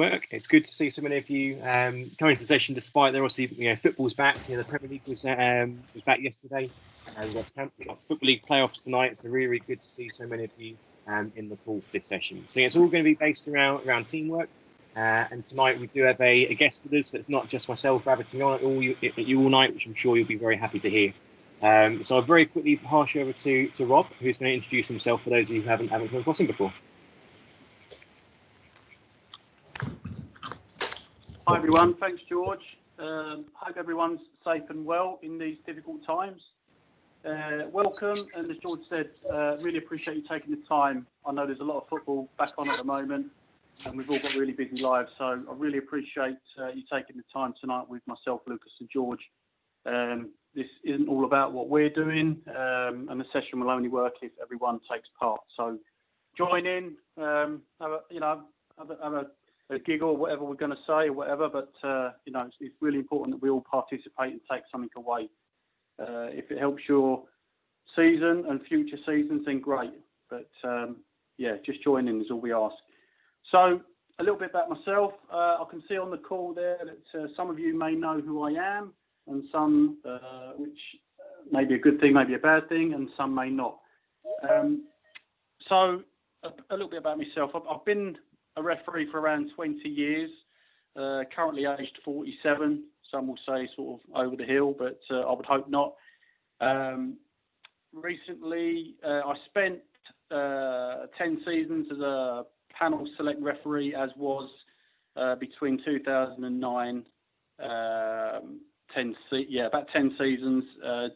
work. It's good to see so many of you coming to the session, despite there obviously football's back. The Premier League was back yesterday. We've got Football League playoffs tonight. So really good to see so many of you in the pool for this session. So it's all going to be based around teamwork. And tonight we do have a guest with us. So it's not just myself rabbiting on you all night, which I'm sure you'll be very happy to hear. So I'll very quickly pass you over to Rob, who's going to introduce himself for those of you who haven't come across him before. Hi everyone, thanks George. Hope everyone's safe and well in these difficult times. Welcome, and as George said, really appreciate you taking the time. I know there's a lot of football back on at the moment, and we've all got really busy lives, so I really appreciate you taking the time tonight with myself, Lucas and George. This isn't all about what we're doing, and the session will only work if everyone takes part. So join in, have a giggle or whatever we're going to say or whatever, but it's really important that we all participate and take something away. If it helps your season and future seasons, then great. But just join in is all we ask. So a little bit about myself. I can see on the call there that some of you may know who I am, and some, which may be a good thing, maybe a bad thing, and some may not. So a little bit about myself. I've been a referee for around 20 years, currently aged 47. Some will say sort of over the hill, but I would hope not. Recently, I spent 10 seasons as a panel select referee, as was between 2009, about 10 seasons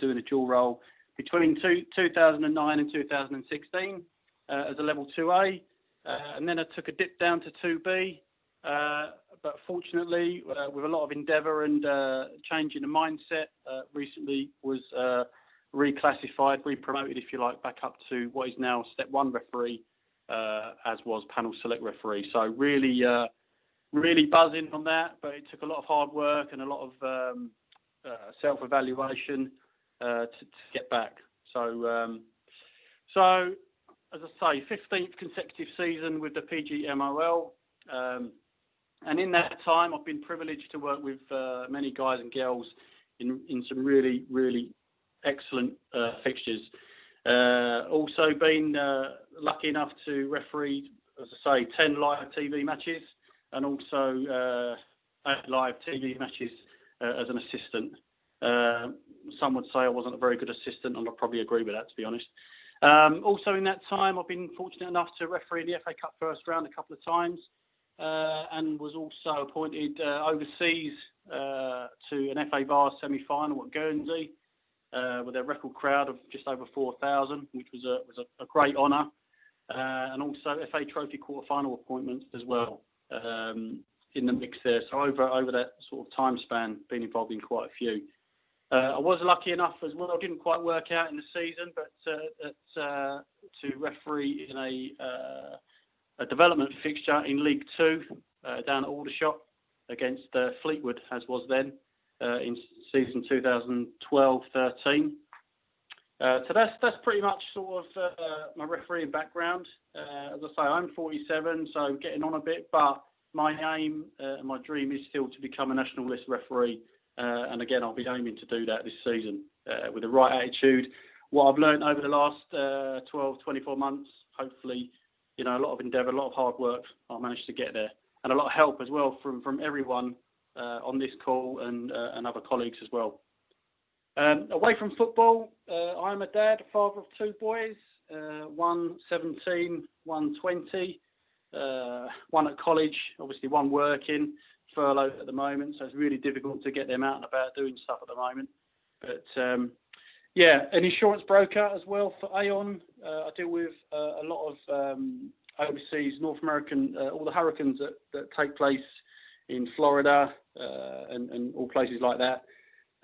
doing a dual role between 2009 and 2016 as a level 2A. And then I took a dip down to 2B, but fortunately, with a lot of endeavour and change in the mindset, recently was reclassified, re-promoted, if you like, back up to what is now Step 1 referee, as was panel select referee. So really buzzing on that, but it took a lot of hard work and a lot of self-evaluation to get back. So as I say, 15th consecutive season with the PGMOL. And in that time, I've been privileged to work with many guys and girls in some really, really excellent fixtures. Also been lucky enough to referee, as I say, 10 live TV matches, and also 8 live TV matches as an assistant. Some would say I wasn't a very good assistant, and I'll probably agree with that, to be honest. Also in that time, I've been fortunate enough to referee in the FA Cup first round a couple of times, and was also appointed overseas to an FA Vase semi-final at Guernsey with a record crowd of just over 4,000, which was a great honour, and also FA Trophy quarter-final appointments as well in the mix there. So over that sort of time span, been involved in quite a few. I was lucky enough as well. Didn't quite work out in the season, but to referee in a development fixture in League 2 down at Aldershot against Fleetwood, as was then in season 2012-13. So that's pretty much sort of my refereeing background. As I say, I'm 47, so getting on a bit, but my aim and my dream is still to become a national list referee. And again, I'll be aiming to do that this season with the right attitude. What I've learned over the last 12, 24 months, hopefully, a lot of endeavour, a lot of hard work, I'll manage to get there. And a lot of help as well from everyone on this call and other colleagues as well. Away from football, I'm a dad, father of 2 boys, one 17, one 20, one at college, obviously one working, furloughed at the moment, so it's really difficult to get them out and about doing stuff at the moment. But an insurance broker as well for Aon. I deal with a lot of overseas North American, all the hurricanes that take place in Florida and all places like that.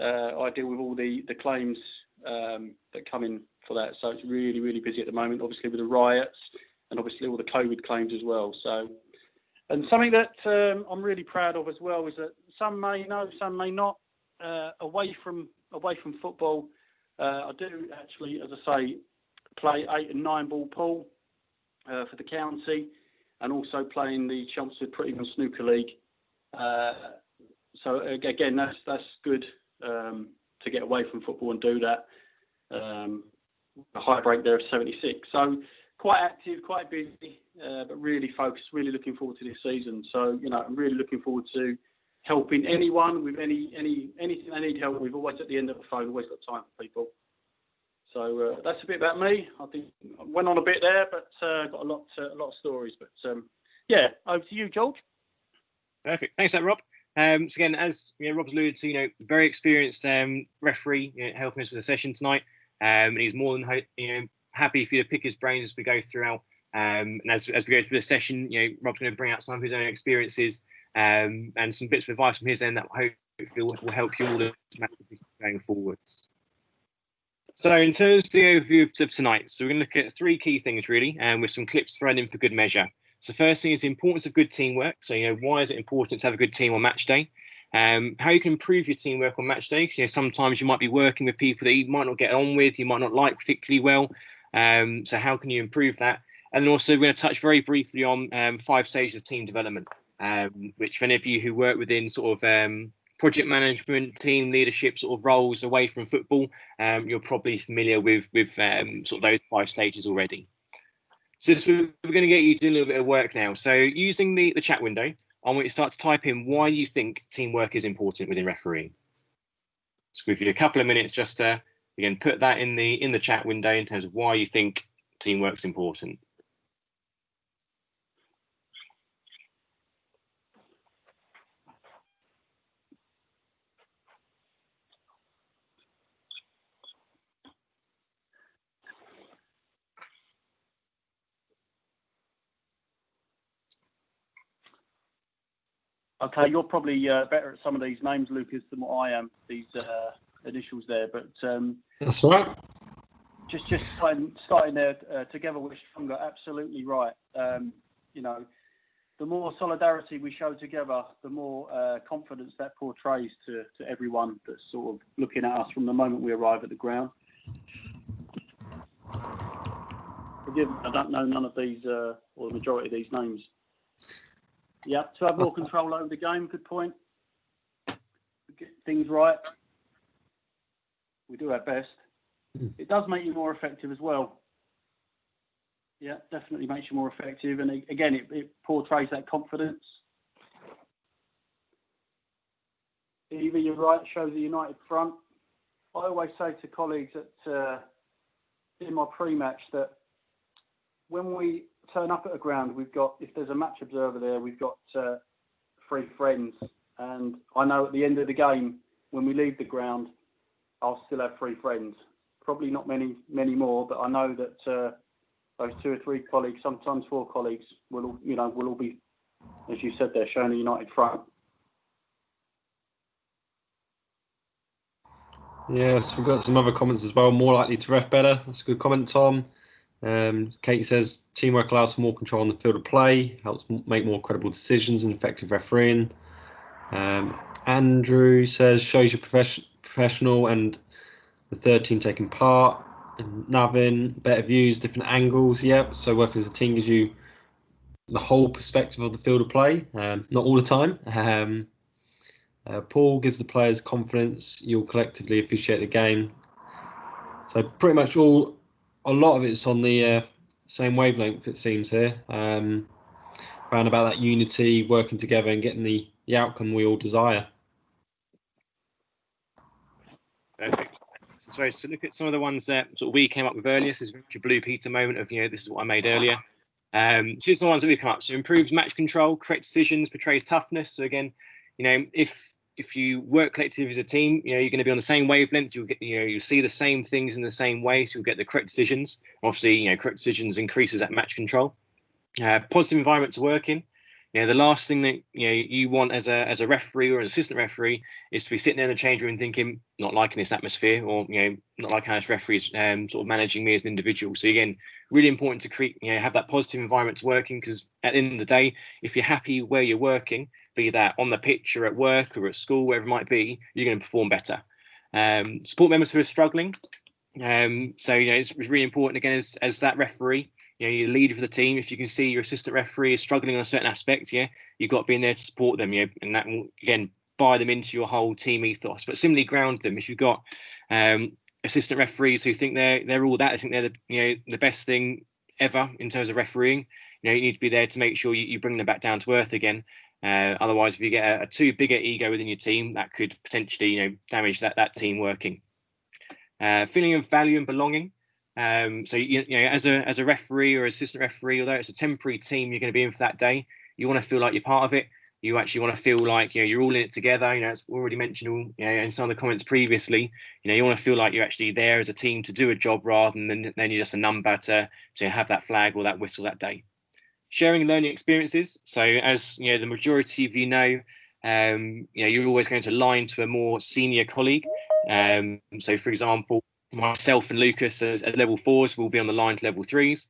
I deal with all the claims that come in for that, so it's really, really busy at the moment, obviously with the riots and obviously all the COVID claims as well. So. And something that I'm really proud of as well is that some may know, some may not. Away from football, I do actually, as I say, play 8 and 9 ball pool for the county. and also playing the Chelmsford Prettyman Snooker League. So again, that's good to get away from football and do that. A high break there of 76. So quite active, quite busy, but really focused. Really looking forward to this season. So I'm really looking forward to helping anyone with anything they need help with. Always at the end of the phone. Always got time for people. So that's a bit about me. I think I went on a bit there, but got a lot of stories. But yeah, over to you, George. Perfect. Thanks, for that, Rob. So again, as Rob's alluded to, very experienced referee helping us with the session tonight. And he's more than happy for you to pick his brains as we go throughout. And as we go through the session, Rob's going to bring out some of his own experiences and some bits of advice from his end that hopefully will help you all going forwards. So in terms of the overview of tonight, so we're going to look at three key things really, and with some clips thrown in for good measure. So first thing is the importance of good teamwork. So why is it important to have a good team on match day? How you can improve your teamwork on match day. Sometimes you might be working with people that you might not get on with, you might not like particularly well. So how can you improve that? And then also we're going to touch very briefly on 5 stages of team development, which for any of you who work within sort of project management, team leadership sort of roles away from football, you're probably familiar with sort of those 5 stages already. So we're going to get you doing a little bit of work now. So using the chat window, I want you to start to type in why you think teamwork is important within refereeing. So give you a couple of minutes just to, again, put that in the chat window in terms of why you think teamwork's important. Okay, you're probably better at some of these names, Lucas, than what I am. These initials there, but that's all right. Just starting there together we're stronger. Absolutely right. The more solidarity we show together, the more confidence that portrays to everyone that's sort of looking at us from the moment we arrive at the ground. Forgive me, I don't know none of these or the majority of these names. Yeah, to have more control over the game, good point. Get things right. We do our best. It does make you more effective as well. Yeah, definitely makes you more effective. And again, it portrays that confidence. Either you're right, shows a united front. I always say to colleagues that in my pre-match that when we turn up at a ground, we've got, if there's a match observer there, we've got 3 friends. And I know at the end of the game, when we leave the ground, I'll still have 3 friends. Probably not many more, but I know that those 2 or 3 colleagues, sometimes 4 colleagues, will all be, as you said there, showing a united front. Yes, we've got some other comments as well. More likely to ref better. That's a good comment, Tom. Kate says teamwork allows for more control on the field of play, helps make more credible decisions and effective refereeing. Andrew says shows you're professional and the third team taking part. And Navin, better views, different angles. Yep. So working as a team gives you the whole perspective of the field of play. Not all the time. Paul gives the players confidence. You'll collectively appreciate the game. So pretty much a lot of it's on the same wavelength, it seems here. Around about that unity, working together and getting the outcome we all desire. Perfect. So to look at some of the ones that sort of we came up with earlier, this is a Blue Peter moment of, this is what I made earlier. So here's the ones that we come up. So improves match control, correct decisions, portrays toughness. So again, if you work collectively as a team, you're going to be on the same wavelength. You'll get, you'll see the same things in the same way. So you'll get the correct decisions. Obviously, correct decisions increases that match control. Positive environment to work in. The last thing that you want as a referee or an assistant referee is to be sitting there in the change room thinking, not liking this atmosphere, or not liking how this referee is sort of managing me as an individual. So again, really important to create, have that positive environment to work in, because at the end of the day, if you're happy where you're working, be that on the pitch or at work or at school, wherever it might be, you're going to perform better. Support members who are struggling. So it's really important again as that referee. you're the leader for the team. If you can see your assistant referee is struggling on a certain aspect, you've got to be in there to support them, and that will again buy them into your whole team ethos. But similarly, ground them. If you've got assistant referees who think they're all that, I think they're the best thing ever in terms of refereeing. You need to be there to make sure you bring them back down to earth again. Otherwise, if you get a too big an ego within your team, that could potentially damage that team working. Feeling of value and belonging. So as a referee or assistant referee, although it's a temporary team you're going to be in for that day, you want to feel like you're part of it. You actually want to feel like you're all in it together. As already mentioned in some of the comments previously. You want to feel like you're actually there as a team to do a job rather than you're just a number to have that flag or that whistle that day. Sharing learning experiences. So as the majority of you're always going to line to a more senior colleague. So for example, myself and Lucas as level 4s will be on the line to level 3s.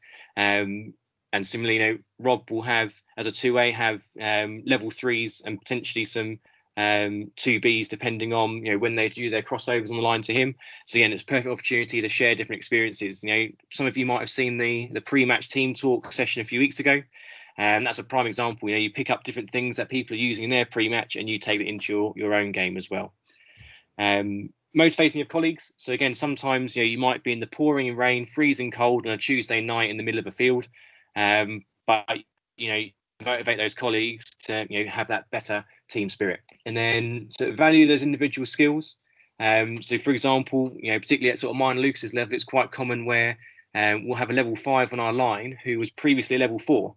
And similarly, Rob will have, as a 2A, have level 3s and potentially some 2Bs, depending on when they do their crossovers on the line to him. So again, it's a perfect opportunity to share different experiences. Some of you might have seen the pre-match team talk session a few weeks ago. And that's a prime example. You pick up different things that people are using in their pre-match and you take it into your own game as well. Motivating your colleagues. So again, sometimes you might be in the pouring rain, freezing cold on a Tuesday night in the middle of a field. But motivate those colleagues to have that better team spirit, and then sort of value those individual skills. So for example, particularly at sort of mine and Lucas's level, it's quite common where we'll have a level 5 on our line who was previously a level 4.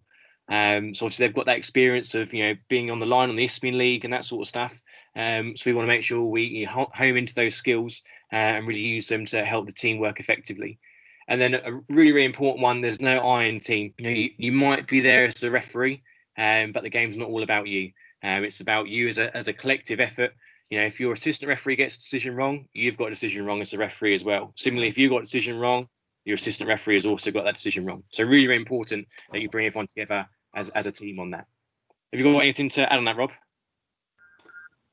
So obviously they've got that experience of being on the line on the Isthmian League and that sort of stuff. So we want to make sure we home into those skills and really use them to help the team work effectively. And then a really, really important one, there's no iron team. You might be there as a referee, but the game's not all about you. It's about you as a collective effort. If your assistant referee gets a decision wrong, you've got a decision wrong as a referee as well. Similarly, if you've got a decision wrong, your assistant referee has also got that decision wrong. So really, really important that you bring everyone together as a team on that. Have you got anything to add on that, Rob?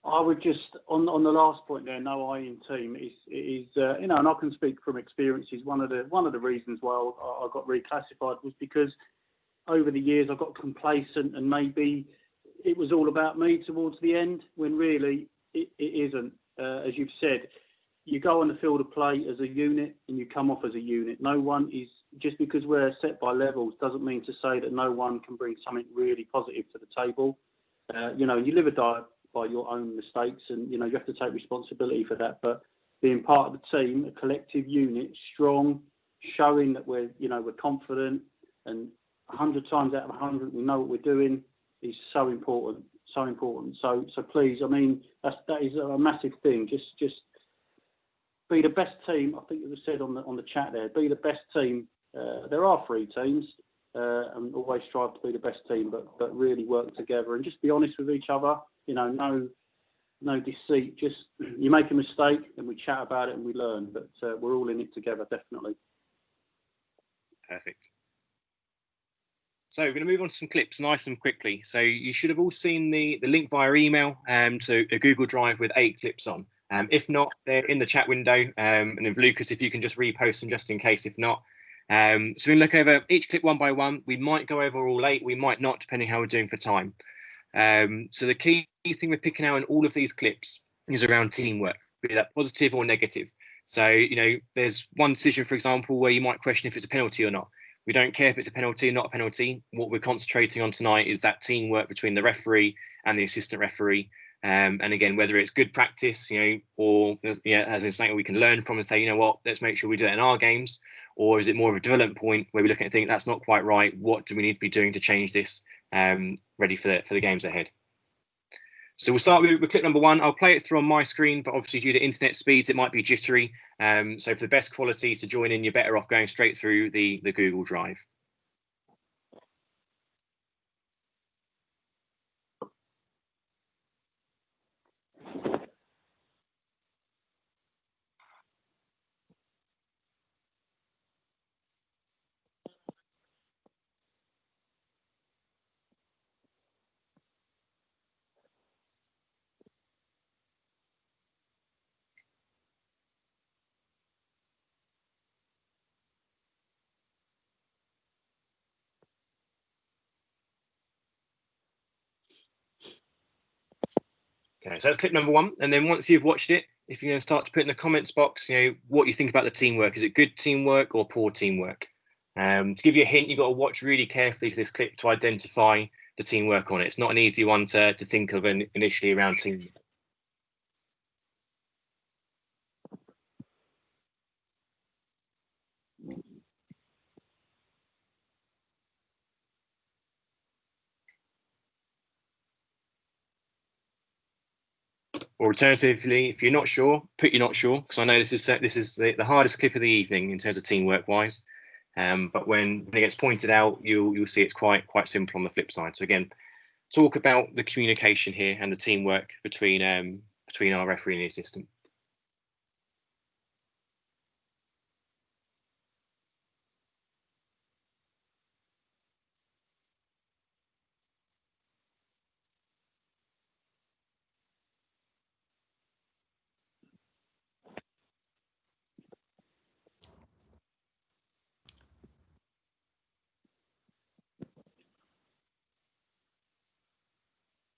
I would just on the last point there, no iron team is and I can speak from experiences. One of the reasons why I got reclassified was because over the years I got complacent and maybe it was all about me towards the end, when really it isn't. As you've said, you go on the field of play as a unit and you come off as a unit. No one is, just because we're set by levels doesn't mean to say that no one can bring something really positive to the table. You live or die by your own mistakes, and you have to take responsibility for that. But being part of the team, a collective unit, strong, showing that we're confident, and 100 times out of 100 we know what we're doing, is so important. So please, that is a massive thing. Just be the best team. I think it was said on the chat there. Be the best team. There are 3 teams, and always strive to be the best team, but really work together and just be honest with each other. No deceit. Just you make a mistake and we chat about it and we learn. But we're all in it together, definitely. Perfect. So we're going to move on to some clips nice and quickly. So you should have all seen the link via email to a Google Drive with 8 clips on. If not, they're in the chat window. And if Lucas, if you can just repost them just in case, if not. So we look over each clip one by one. We might go over all 8. We might not, depending how we're doing for time. So the key thing we're picking out in all of these clips is around teamwork, be that positive or negative. So, there's one decision, for example, where you might question if it's a penalty or not. We don't care if it's a penalty or not a penalty. What we're concentrating on tonight is that teamwork between the referee and the assistant referee. And again, whether it's good practice, or as in something we can learn from and say, let's make sure we do it in our games, or is it more of a development point where we look at and think that's not quite right? What do we need to be doing to change this? Ready for the games ahead. So we'll start with clip number 1. I'll play it through on my screen, but obviously due to internet speeds, it might be jittery. So for the best quality to join in, you're better off going straight through the Google Drive. Okay, so that's clip number 1. And then once you've watched it, if you're going to start to put in the comments box, what you think about the teamwork. Is it good teamwork or poor teamwork? To give you a hint, you've got to watch really carefully for this clip to identify the teamwork on it. It's not an easy one to think of initially around teamwork. Or alternatively, if you're not sure, put you're not sure, because I know this is the hardest clip of the evening in terms of teamwork wise. But when it gets pointed out, you'll see it's quite simple on the flip side. So again, talk about the communication here and the teamwork between our referee and the assistant.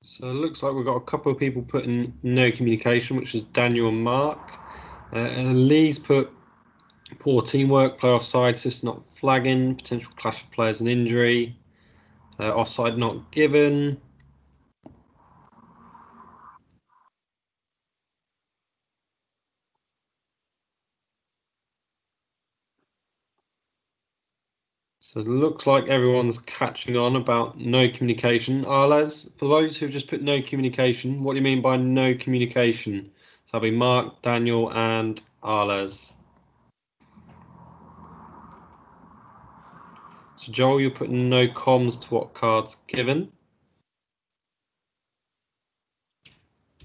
So it looks like we've got a couple of people putting no communication, which is Daniel and Mark. And Lee's put poor teamwork, play offside, assist not flagging, potential clash of players and injury, offside not given. So it looks like everyone's catching on about no communication. Arles, for those who've just put no communication, what do you mean by no communication? So that'll be Mark, Daniel, and Arles. So Joel, you're putting no comms to what cards given.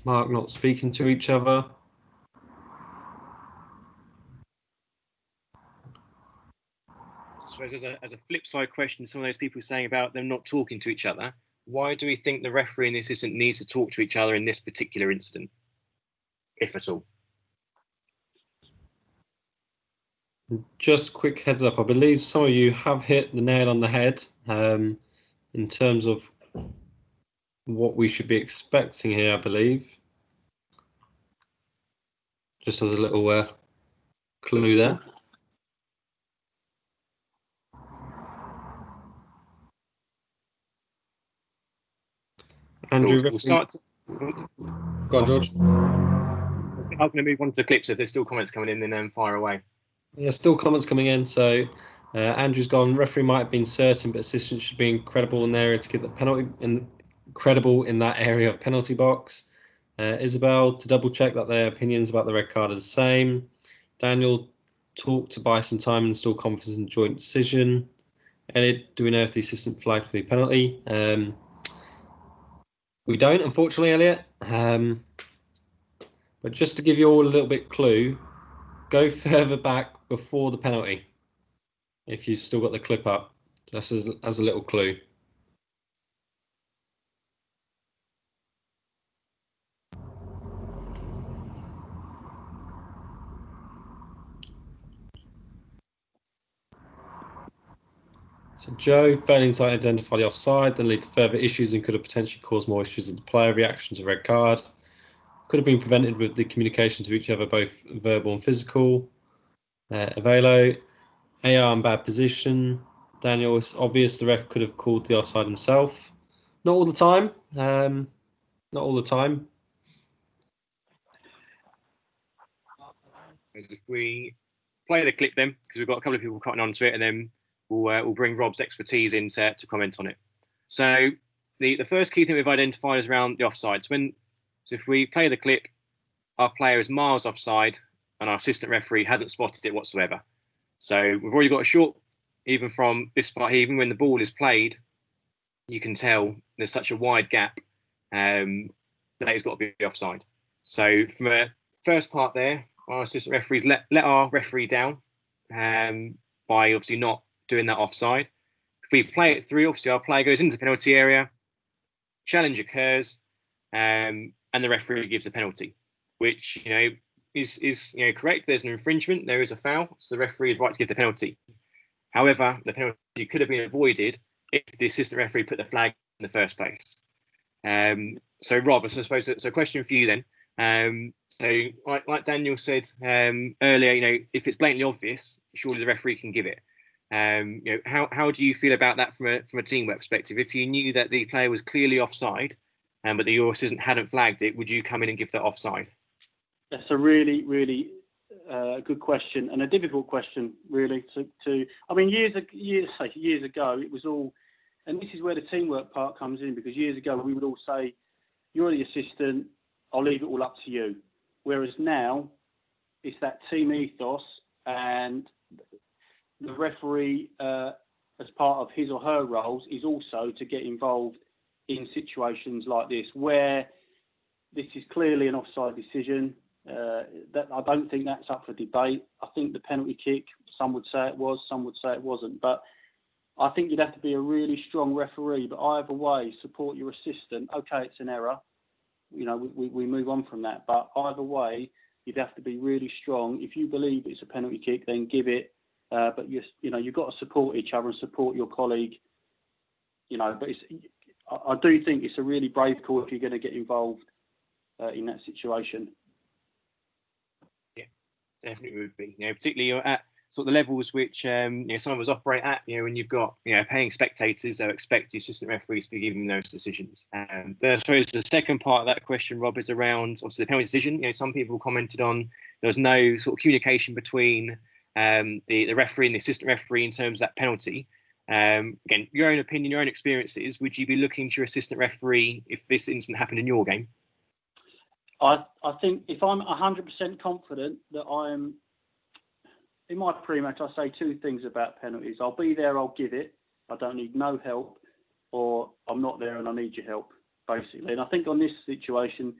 Mark not speaking to each other. So as a flip side question, some of those people saying about them not talking to each other, why do we think the referee and the assistant needs to talk to each other in this particular incident, if at all? Just quick heads up, I believe some of you have hit the nail on the head in terms of what we should be expecting here, I believe. Just as a little clue there. Andrew, We'll start. Go on, George. I'm going to move on to the clips. If there's still comments coming in, then fire away. Yeah, still comments coming in. So Andrew's gone. Referee might have been certain, but assistant should be incredible in the area to get the penalty. Incredible in that area of penalty box. Isabel, to double check that their opinions about the red card are the same. Daniel, talk to buy some time and install confidence in joint decision. Elliot, do we know if the assistant flagged for the penalty? We don't, unfortunately, Elliot. But just to give you all a little bit clue, go further back before the penalty. If you've still got the clip up, just as a little clue. So Joe, failing to identify the offside, then lead to further issues and could have potentially caused more issues with the player reaction to red card. Could have been prevented with the communication to each other, both verbal and physical. Avelo, AR in bad position. Daniel, it's obvious the ref could have called the offside himself. Not all the time. Not all the time. If we play the clip then, because we've got a couple of people cutting onto it, and then we'll bring Rob's expertise in to comment on it. So the first key thing we've identified is around the offside. So if we play the clip, our player is miles offside, and our assistant referee hasn't spotted it whatsoever. So we've already got a short, even from this part here, even when the ball is played, you can tell there's such a wide gap that it's got to be offside. So from a first part there, our assistant referees let our referee down by obviously not doing that offside. If we play it through, obviously our player goes into the penalty area, challenge occurs, and the referee gives a penalty, which is correct. There's an infringement, there is a foul, so the referee is right to give the penalty. However, the penalty could have been avoided if the assistant referee put the flag in the first place. So Rob, I suppose it's a question for you then. So like Daniel said earlier, if it's blatantly obvious, surely the referee can give it. How do you feel about that from a teamwork perspective? If you knew that the player was clearly offside, but the your assistant hadn't flagged it, would you come in and give that offside? That's a really, really good question, and a difficult question, really. I mean, years ago, it was all, and this is where the teamwork part comes in, because years ago we would all say, "You're the assistant, I'll leave it all up to you." Whereas now, it's that team ethos, and the referee, as part of his or her roles, is also to get involved in situations like this, where this is clearly an offside decision. That I don't think that's up for debate. I think the penalty kick, some would say it was, some would say it wasn't. But I think you'd have to be a really strong referee. But either way, support your assistant. Okay, it's an error. We move on from that. But either way, you'd have to be really strong. If you believe it's a penalty kick, then give it. But you've got to support each other and support your colleague. But I do think it's a really brave call if you're going to get involved in that situation. Definitely would be. Particularly you're at sort of the levels which some of us operate at. When you've got paying spectators, they'll expect the assistant referees to be giving those decisions. But I suppose the second part of that question, Rob, is around obviously the penalty decision. Some people commented on there was no sort of communication between the referee and the assistant referee in terms of that penalty. Again, your own opinion, your own experiences. Would you be looking to your assistant referee if this incident happened in your game? I think if I'm 100% confident that I'm in my pre-match, I say two things about penalties. I'll be there, I'll give it. I don't need no help, or I'm not there and I need your help, basically. And I think on this situation,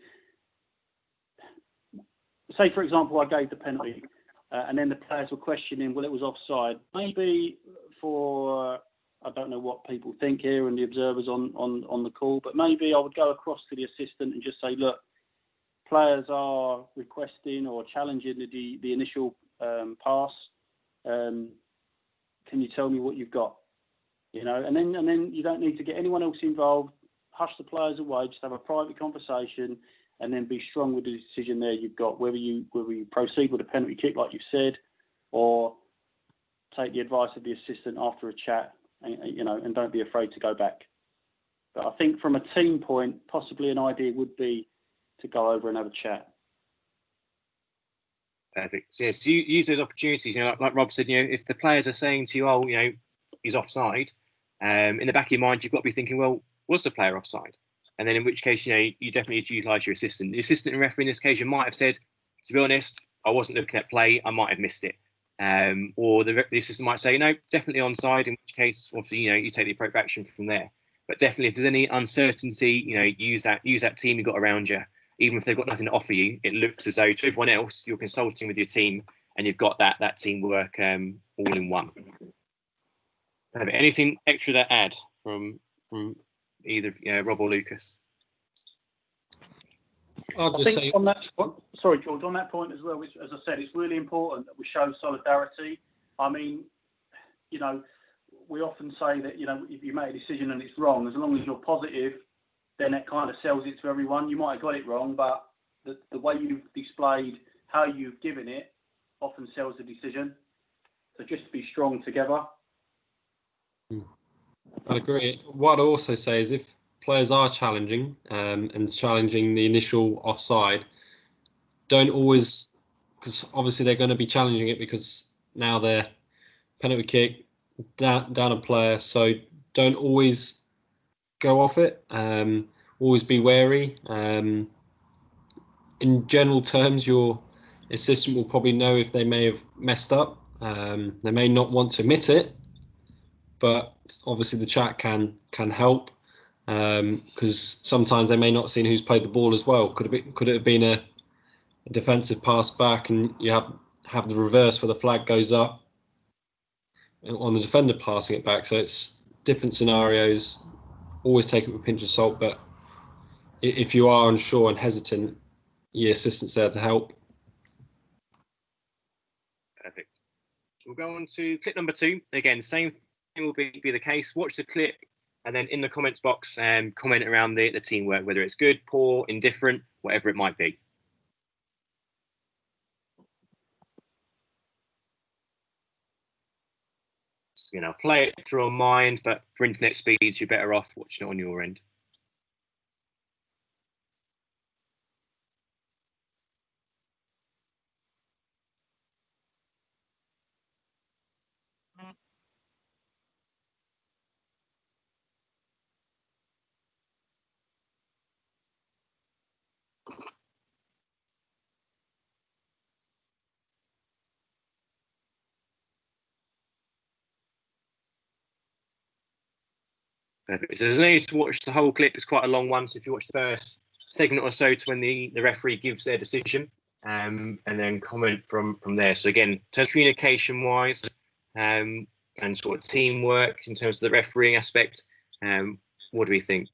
say for example, I gave the penalty, and then the players were questioning, well, it was offside. Maybe for I don't know what people think here and the observers on the call, but maybe I would go across to the assistant and just say, look, players are requesting or challenging the initial pass. Can you tell me what you've got? And then you don't need to get anyone else involved. Hush the players away. Just have a private conversation, and then be strong with the decision there you've got. Whether you proceed with a penalty kick like you said, or take the advice of the assistant after a chat, and don't be afraid to go back. But I think from a team point, possibly an idea would be to go over and have a chat. Perfect. So, yes, you use those opportunities. Like Rob said, if the players are saying to you, he's offside, in the back of your mind, you've got to be thinking, well, was the player offside? And then in which case, you definitely need to utilise your assistant. The assistant and referee in this case, you might have said, to be honest, I wasn't looking at play, I might have missed it. Or the assistant might say, no, definitely onside, in which case, obviously, you take the appropriate action from there. But definitely, if there's any uncertainty, use that team you've got around you. Even if they've got nothing to offer you, it looks as though to everyone else, you're consulting with your team and you've got that teamwork all in one. Anything extra to add from either Rob or Lucas? I'll just say on that. Sorry, George. On that point as well, which, as I said, it's really important that we show solidarity. I mean, we often say that if you make a decision and it's wrong, as long as you're positive, then it kind of sells it to everyone. You might have got it wrong, but the way you've displayed how you've given it often sells the decision. So just be strong together. I'd agree. What I'd also say is if players are challenging and challenging the initial offside, don't always, because obviously they're going to be challenging it because now they're penalty kick, down a player. So don't always go off it. Always be wary. In general terms, your assistant will probably know if they may have messed up. They may not want to admit it, but obviously the chat can help because sometimes they may not have seen who's played the ball as well. Could it have been a defensive pass back, and you have the reverse where the flag goes up on the defender passing it back. So it's different scenarios. Always take it with a pinch of salt, but if you are unsure and hesitant, your assistant's there to help. Perfect. We'll go on to clip number 2. Again, same thing will be the case. Watch the clip And then in the comments box, comment around the teamwork, whether it's good, poor, indifferent, whatever it might be. Play it through on mind, but for internet speeds, you're better off watching it on your end. Perfect. So there's no need to watch the whole clip. It's quite a long one. So if you watch the first segment or so to when the referee gives their decision, and then comment from there. So again, in terms of communication-wise, and sort of teamwork in terms of the refereeing aspect, what do we think?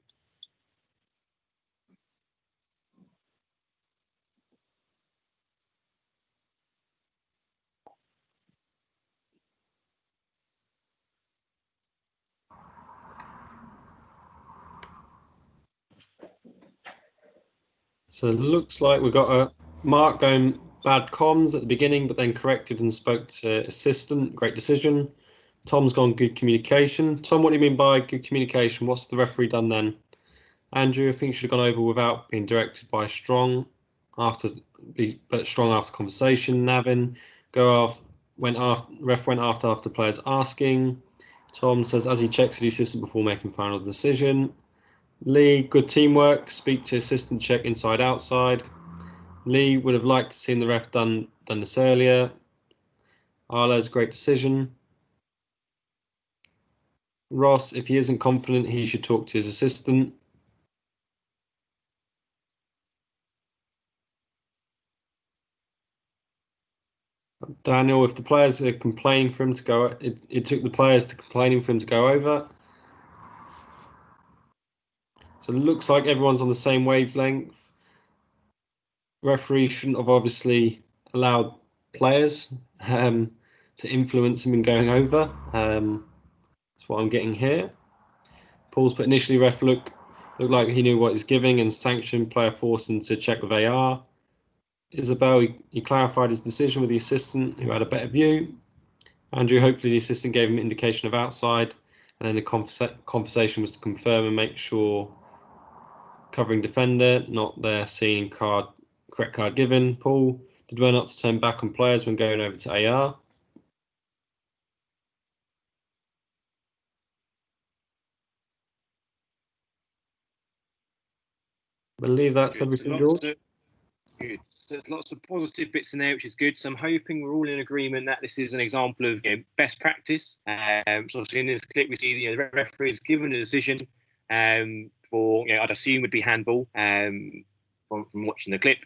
So it looks like we've got a Mark going bad comms at the beginning, but then corrected and spoke to assistant. Great decision. Tom's gone good communication. Tom, what do you mean by good communication? What's the referee done then? Andrew, I think should have gone over without being directed by strong after conversation. Navin, ref went after players asking. Tom says as he checks the assistant before making final decision. Lee, good teamwork. Speak to assistant, check inside outside. Lee would have liked to seen the ref done this earlier. Arla's great decision. Ross, if he isn't confident, he should talk to his assistant. Daniel, if the players are complaining for him to go, it took the players to complaining for him to go over. So it looks like everyone's on the same wavelength. Referee shouldn't have obviously allowed players to influence him in going over. That's what I'm getting here. Paul's put initially ref looked like he knew what he's giving and sanctioned player forced him to check with AR. Isabel, he clarified his decision with the assistant who had a better view. Andrew, hopefully the assistant gave him an indication of outside, and then the conversation was to confirm and make sure covering defender, not their seeing correct card given. Paul, did well not to turn back on players when going over to AR. I believe that's everything, George. Good. So there's lots of positive bits in there, which is good. So I'm hoping we're all in agreement that this is an example of best practice. So obviously in this clip, we see the referee has given a decision for, I'd assume would be handball from watching the clip.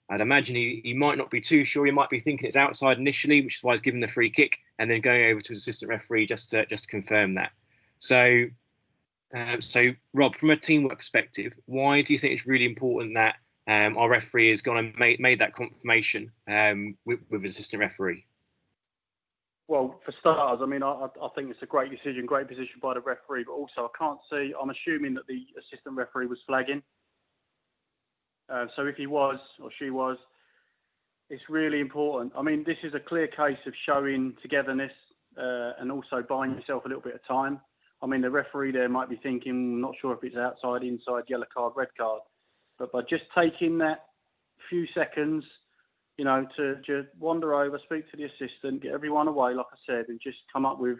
I'd imagine he might not be too sure. He might be thinking it's outside initially, which is why he's given the free kick, and then going over to his assistant referee just to confirm that. So Rob, from a teamwork perspective, why do you think it's really important that our referee has gone and made that confirmation with his assistant referee? Well, for starters, I mean, I think it's a great decision, great position by the referee, but also I'm assuming that the assistant referee was flagging. So if he was or she was, it's really important. I mean, this is a clear case of showing togetherness and also buying yourself a little bit of time. I mean, the referee there might be thinking, not sure if it's outside, inside, yellow card, red card. But by just taking that few seconds, to just wander over, speak to the assistant, get everyone away, like I said, and just come up with,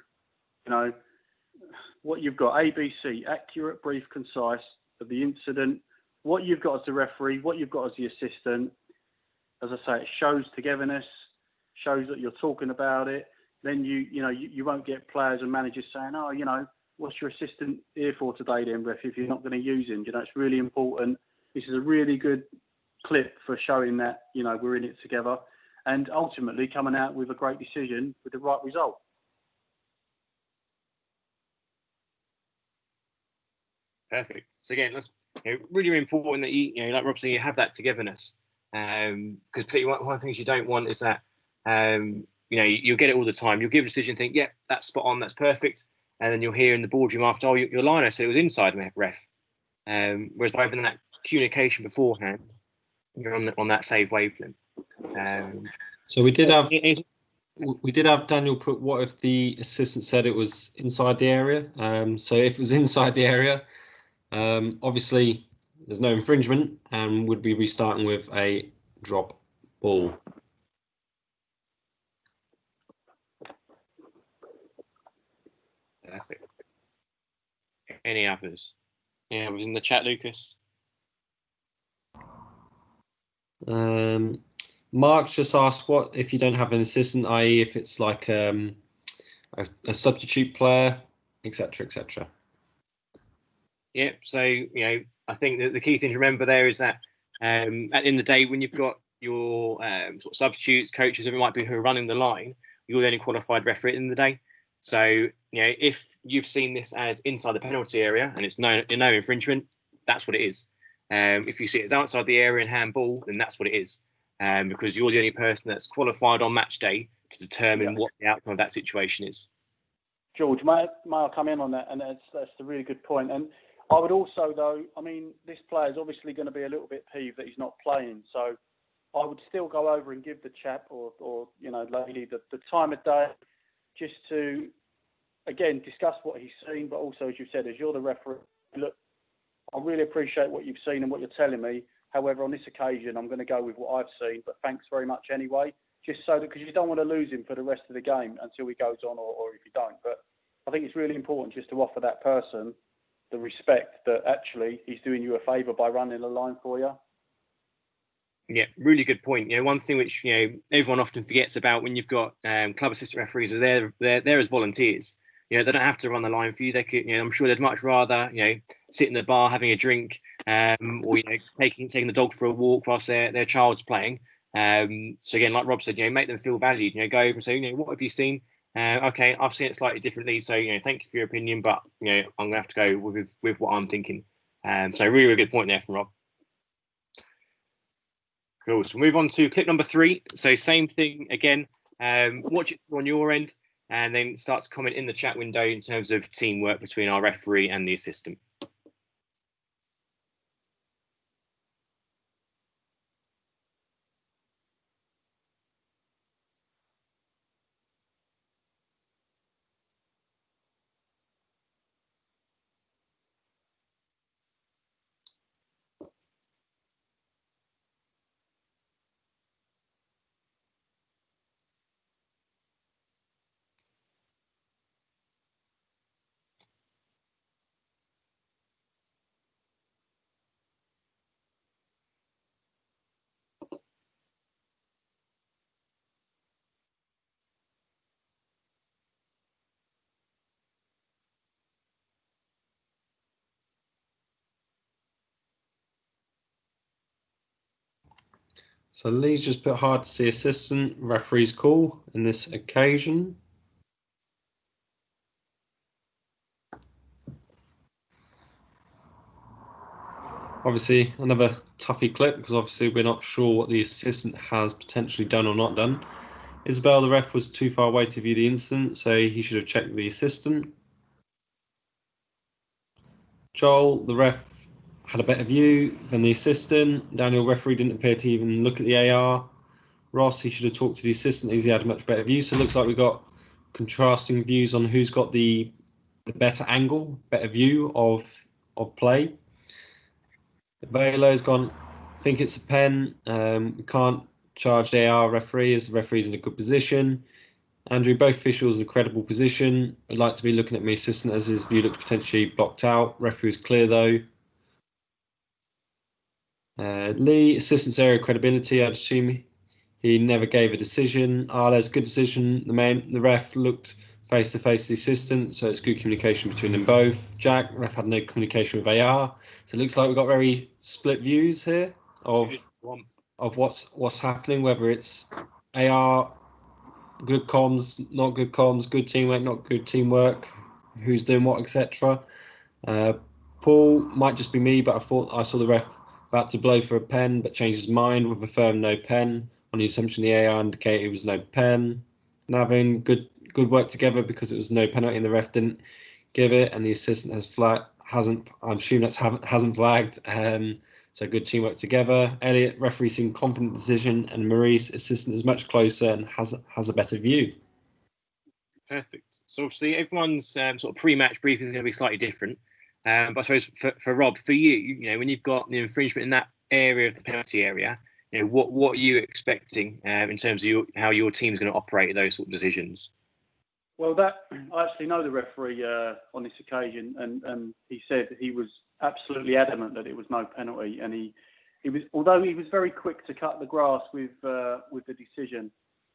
what you've got, ABC, accurate, brief, concise of the incident, what you've got as the referee, what you've got as the assistant. As I say, it shows togetherness, shows that you're talking about it. Then you won't get players and managers saying, what's your assistant here for today then, ref, if you're not going to use him? It's really important. This is a really good clip for showing that, we're in it together and ultimately coming out with a great decision with the right result. Perfect. So again, that's really important that you like Rob said, you have that togetherness. Because one of the things you don't want is that, you'll get it all the time. You'll give a decision, think, yeah, that's spot on, that's perfect. and then you'll hear in the boardroom after, oh, your liner said it was inside, ref. Whereas by having that communication beforehand, you're on that safe wavelength. So we did have Daniel put, what if the assistant said it was inside the area? So if it was inside the area, obviously there's no infringement and would be restarting with a drop ball. Perfect. Any others? Yeah, was in the chat, Lucas. Mark just asked, what if you don't have an assistant, i.e. if it's like a substitute player, etc., etc. Yeah, so I think that the key thing to remember there is that at the end of the day, when you've got your sort of substitutes, coaches, whoever it might be who are running the line, you're the only qualified referee at the end of the day. So if you've seen this as inside the penalty area and it's no infringement, that's what it is. If you see it as outside the area and handball, then that's what it is. Because you're the only person that's qualified on match day to determine what the outcome of that situation is. George, may I come in on that? And that's a really good point. And I would also, though, I mean, this player is obviously going to be a little bit peeved that he's not playing. So I would still go over and give the chap or lady the time of day just to, again, discuss what he's seen. But also, as you said, as you're the referee, look, I really appreciate what you've seen and what you're telling me. However, on this occasion, I'm going to go with what I've seen. But thanks very much anyway. Just so that, because you don't want to lose him for the rest of the game until he goes on, or if you don't. But I think it's really important just to offer that person the respect that actually he's doing you a favour by running the line for you. Yeah, really good point. One thing which everyone often forgets about when you've got club assistant referees, are they're as volunteers. They don't have to run the line for you. They could, I'm sure they'd much rather, sit in the bar having a drink, or taking the dog for a walk whilst their child's playing. So again, like Rob said, make them feel valued. Go over and say, what have you seen? Okay, I've seen it slightly differently. So thank you for your opinion, but I'm gonna have to go with what I'm thinking. So really good point there from Rob. Cool. So we'll move on to clip number 3. So same thing again. Watch it on your end, and then start to comment in the chat window in terms of teamwork between our referee and the assistant. So Lee's just put hard to see assistant referee's call in this occasion. Obviously another toughy clip because obviously we're not sure what the assistant has potentially done or not done. Isabel, the ref, was too far away to view the incident, so he should have checked the assistant. Joel, the ref, had a better view than the assistant. Daniel, referee, didn't appear to even look at the AR. Ross, he should have talked to the assistant as he had a much better view. So it looks like we've got contrasting views on who's got the better angle, better view of play. Velo's gone, I think it's a pen. We can't charge the AR referee as the referee's in a good position. Andrew, both officials in a credible position. I'd like to be looking at my assistant as his view looks potentially blocked out. Referee was clear though. Lee, assistant's area credibility. I'd assume he never gave a decision. Arles, good decision. The ref looked face to face to the assistant, so it's good communication between them both. Jack, ref had no communication with AR, so it looks like we've got very split views here of what's happening. Whether it's AR, good comms, not good comms, good teamwork, not good teamwork, who's doing what, etc. Paul, might just be me, but I thought I saw the ref about to blow for a pen, but changed his mind with a firm no pen on the assumption the AR indicated it was no pen. Navin, good work together because it was no penalty and the ref didn't give it, and the assistant hasn't. I'm assuming hasn't flagged. So good teamwork together. Elliot, referee seemed confident decision, and Maurice, assistant, is much closer and has a better view. Perfect. So obviously everyone's sort of pre-match briefing is going to be slightly different. But I suppose for Rob, for you, when you've got the infringement in that area of the penalty area, what are you expecting in terms of how your team's going to operate those sort of decisions? Well, I actually know the referee on this occasion, and he said he was absolutely adamant that it was no penalty, and he was, although he was very quick to cut the grass with the decision,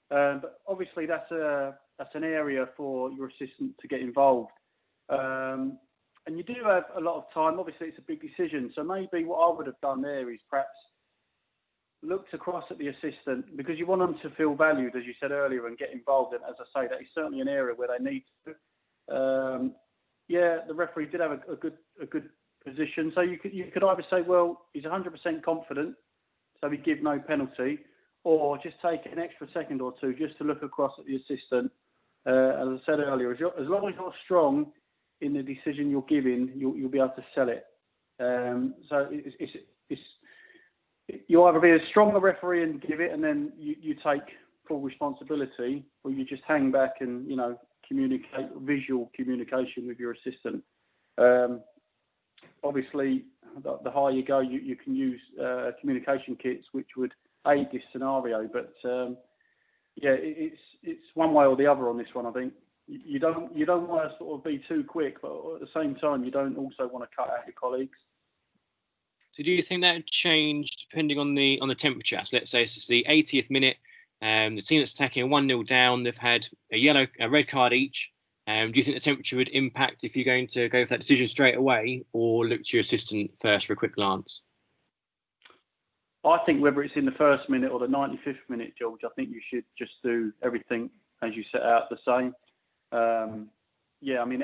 but obviously that's an area for your assistant to get involved, and you do have a lot of time. Obviously, it's a big decision, so maybe what I would have done there is perhaps looked across at the assistant, because you want them to feel valued, as you said earlier, and get involved. And as I say, that is certainly an area where they need to. The referee did have a good position. So you could either say, well, he's 100% confident, so we give no penalty, or just take an extra second or two just to look across at the assistant. As I said earlier, as long as you're strong in the decision you're giving, you'll be able to sell it. So you either be as strong a referee and give it, and then you take full responsibility, or you just hang back and communicate, visual communication with your assistant. Obviously, the higher you go, you can use communication kits which would aid this scenario. But it's one way or the other on this one. I think you don't want to sort of be too quick, but at the same time, you don't also want to cut out your colleagues. So do you think that would change depending on the temperature? So let's say it's the 80th minute, the team that's attacking are 1-0 down, they've had a red card each. Do you think the temperature would impact if you're going to go for that decision straight away, or look to your assistant first for a quick glance? I think whether it's in the first minute or the 95th minute, George, I think you should just do everything as you set out the same.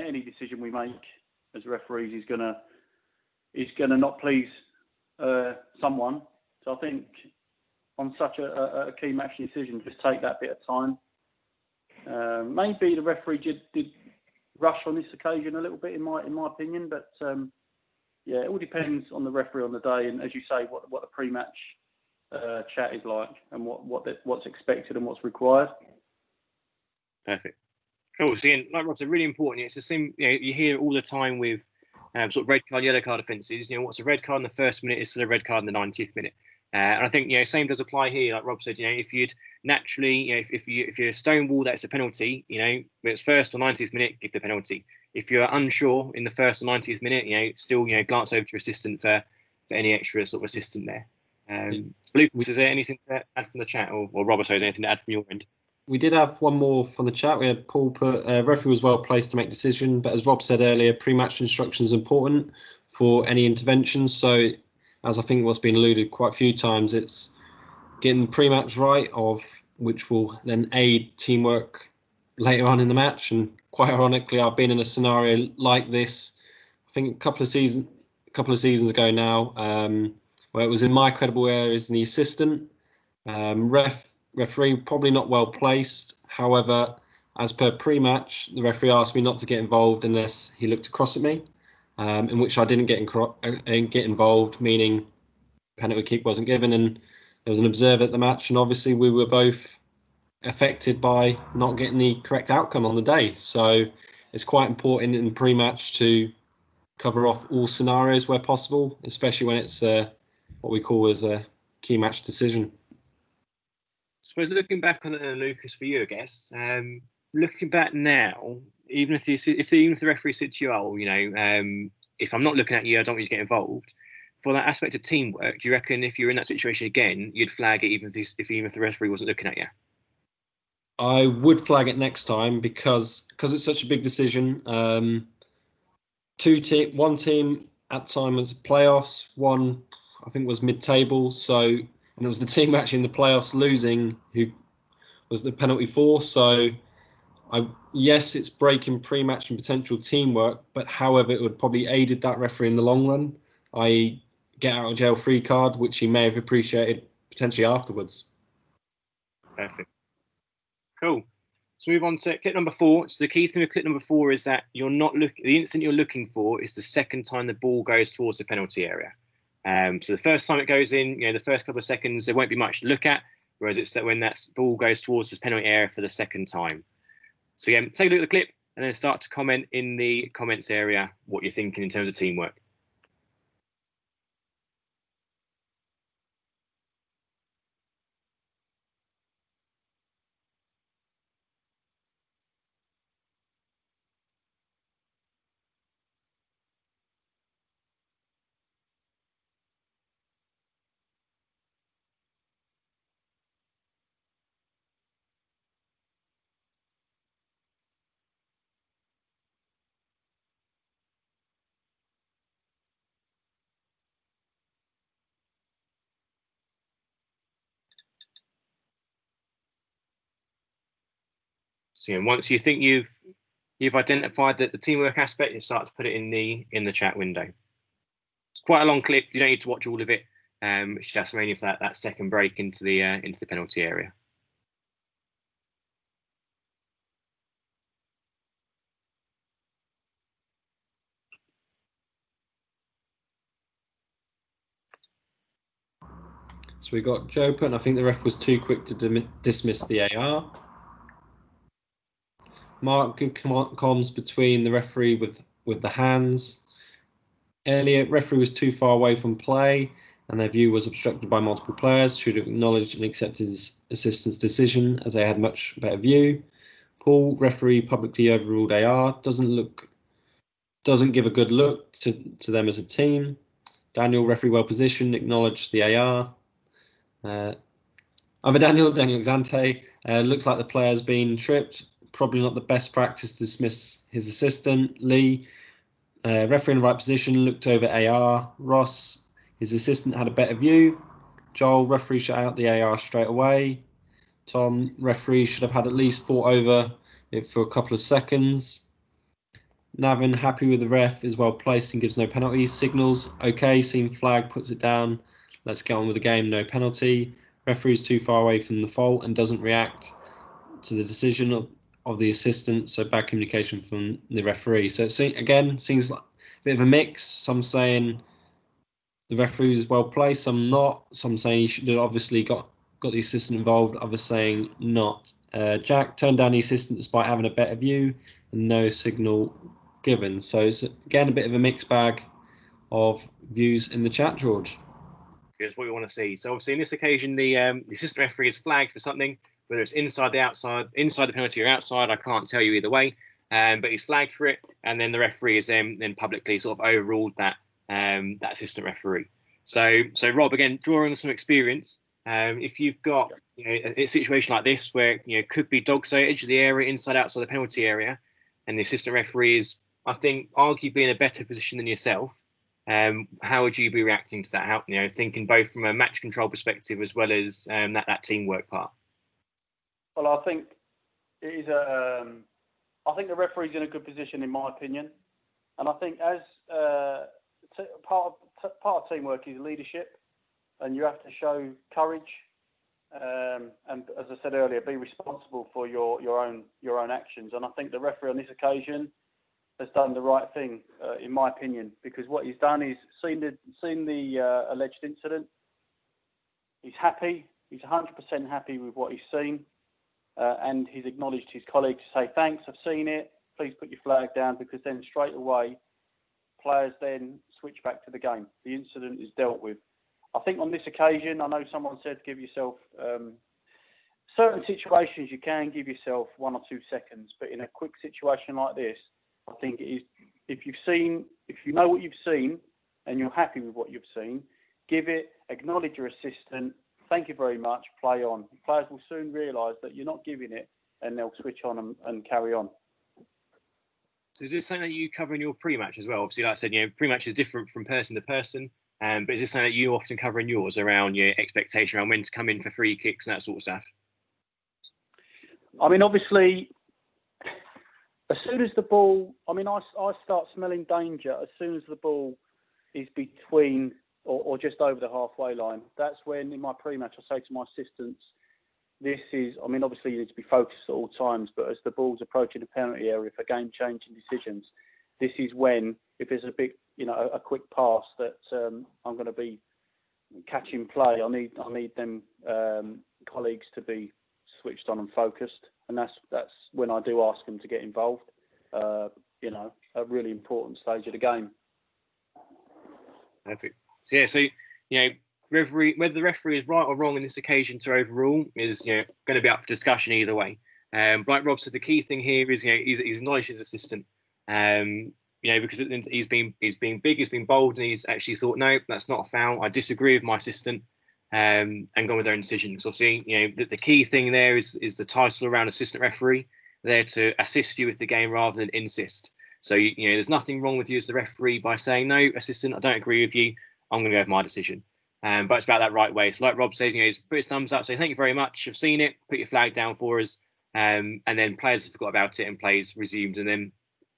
Any decision we make as referees is gonna not please someone. So I think on such a key match decision, just take that bit of time. Maybe the referee did rush on this occasion a little bit, in my opinion, but it all depends on the referee on the day, and as you say, what the pre-match chat is like, and what's expected and what's required. Perfect. Cool. So again, like Rob said, really important. It's the same. You hear all the time with sort of red card, yellow card offences. What's a red card in the first minute is still a red card in the 90th minute. And I think same does apply here. Like Rob said, if you'd naturally, if you're stonewall, that's a penalty. When it's first or 90th minute, give the penalty. If you're unsure in the first or 90th minute, still glance over to your assistant for any extra sort of assistant there. Lucas, is there anything to add from the chat, or Robert, is there anything to add from your end? We did have one more from the chat. We had Paul put, referee was well placed to make decision, but as Rob said earlier, pre-match instruction is important for any interventions. So, as I think what's been alluded quite a few times, it's getting the pre-match right, which will then aid teamwork later on in the match. And quite ironically, I've been in a scenario like this, I think a couple of seasons ago now, where it was in my credible areas and the assistant. Referee probably not well placed. However, as per pre-match, the referee asked me not to get involved unless he looked across at me, in which I didn't get involved, meaning penalty kick wasn't given, and there was an observer at the match, and obviously we were both affected by not getting the correct outcome on the day. So it's quite important in pre-match to cover off all scenarios where possible, especially when it's what we call as a key match decision. I suppose looking back on it, Lucas, for you, I guess, looking back now, even if the referee said to you, if I'm not looking at you, I don't want you to get involved. For that aspect of teamwork, do you reckon if you're in that situation again, you'd flag it even if the referee wasn't looking at you? I would flag it next time because it's such a big decision. One team at the time was playoffs, one I think was mid-table, and it was the team actually in the playoffs losing who was the penalty for. So, yes, it's breaking pre-match and potential teamwork, but however, it would probably aided that referee in the long run. I get out of jail free card, which he may have appreciated potentially afterwards. Perfect. Cool. So move on to clip number 4. So the key thing with clip number 4 is that you're not the instant you're looking for is the second time the ball goes towards the penalty area. So the first time it goes in, the first couple of seconds, there won't be much to look at, whereas it's that when that ball goes towards this penalty area for the second time. So again, take a look at the clip and then start to comment in the comments area what you're thinking in terms of teamwork. So once you think you've identified the teamwork aspect, you start to put it in the chat window. It's quite a long clip. You don't need to watch all of it. It's just mainly for that second break into the penalty area. So we got Joe putting, I think the ref was too quick to dismiss the AR. Mark, good comms between the referee with the hands. Elliot, referee was too far away from play and their view was obstructed by multiple players. Should have acknowledged and accepted his assistant's decision as they had much better view. Paul, referee publicly overruled AR. Doesn't give a good look to them as a team. Daniel, referee well positioned, acknowledged the AR. Other Daniel Xante, looks like the player's been tripped. Probably not the best practice to dismiss his assistant. Lee, referee in the right position, looked over AR. Ross, his assistant had a better view. Joel, referee shut out the AR straight away. Tom, referee should have had at least fought over it for a couple of seconds. Navin, happy with the ref, is well placed and gives no penalties. Signals, okay, seen flag, puts it down. Let's get on with the game, no penalty. Referee's too far away from the fault and doesn't react to the decision of the assistant, so bad communication from the referee. So again, seems like a bit of a mix. Some saying the referee is well placed, some not. Some saying he should have obviously got the assistant involved, others saying not. Jack turned down the assistant despite having a better view and no signal given. So it's again a bit of a mixed bag of views in the chat, George. Here's what we want to see. So obviously in this occasion, the assistant referee is flagged for something, whether it's inside the penalty or outside, I can't tell you either way. But he's flagged for it, and then the referee is then publicly sort of overruled that assistant referee. So Rob, again, drawing on some experience, if you've got a situation like this where could be dogs at edge of the area, outside the penalty area, and the assistant referee is, I think, arguably in a better position than yourself. How would you be reacting to that? How thinking both from a match control perspective as well as that teamwork part? Well, I think it is I think the referee's in a good position, in my opinion, and I think as part of teamwork is leadership, and you have to show courage, and as I said earlier, be responsible for your own actions. And I think the referee on this occasion has done the right thing, in my opinion, because what he's done is seen the alleged incident. He's happy. He's 100% happy with what he's seen. And he's acknowledged his colleague to say, thanks, I've seen it, please put your flag down, because then straight away, players then switch back to the game. The incident is dealt with. I think on this occasion, I know someone said give yourself, certain situations you can give yourself 1 or 2 seconds, but in a quick situation like this, I think it is, if you know what you've seen and you're happy with what you've seen, give it, acknowledge your assistant, thank you very much, play on. Players will soon realise that you're not giving it, and they'll switch on and carry on. So is this something that you cover in your pre-match as well? Obviously, like I said, pre-match is different from person to person, but is this something that you often cover in yours around your expectation around when to come in for free kicks and that sort of stuff? I mean, obviously, as soon as the ball, I start smelling danger as soon as the ball is between or just over the halfway line. That's when, in my pre-match, I say to my assistants, this is, I mean, obviously you need to be focused at all times, but as the ball's approaching the penalty area for game-changing decisions, this is when, if there's a big, a quick pass that I'm going to be catching play, I need them colleagues to be switched on and focused, and that's when I do ask them to get involved. A really important stage of the game. Perfect. So referee, whether the referee is right or wrong in this occasion to overrule is going to be up for discussion either way. Like Rob said, the key thing here is he's acknowledged his assistant. Because he's been big, he's been bold, and he's actually thought, no, that's not a foul. I disagree with my assistant, and gone with their own decision. So obviously, the key thing there is the title around assistant referee, there to assist you with the game rather than insist. So there's nothing wrong with you as the referee by saying, no, assistant, I don't agree with you. I'm going to go with my decision. But it's about that right way. So like Rob says, he's put his thumbs up, say thank you very much, I've seen it, put your flag down for us, and then players have forgot about it and plays resumed, and then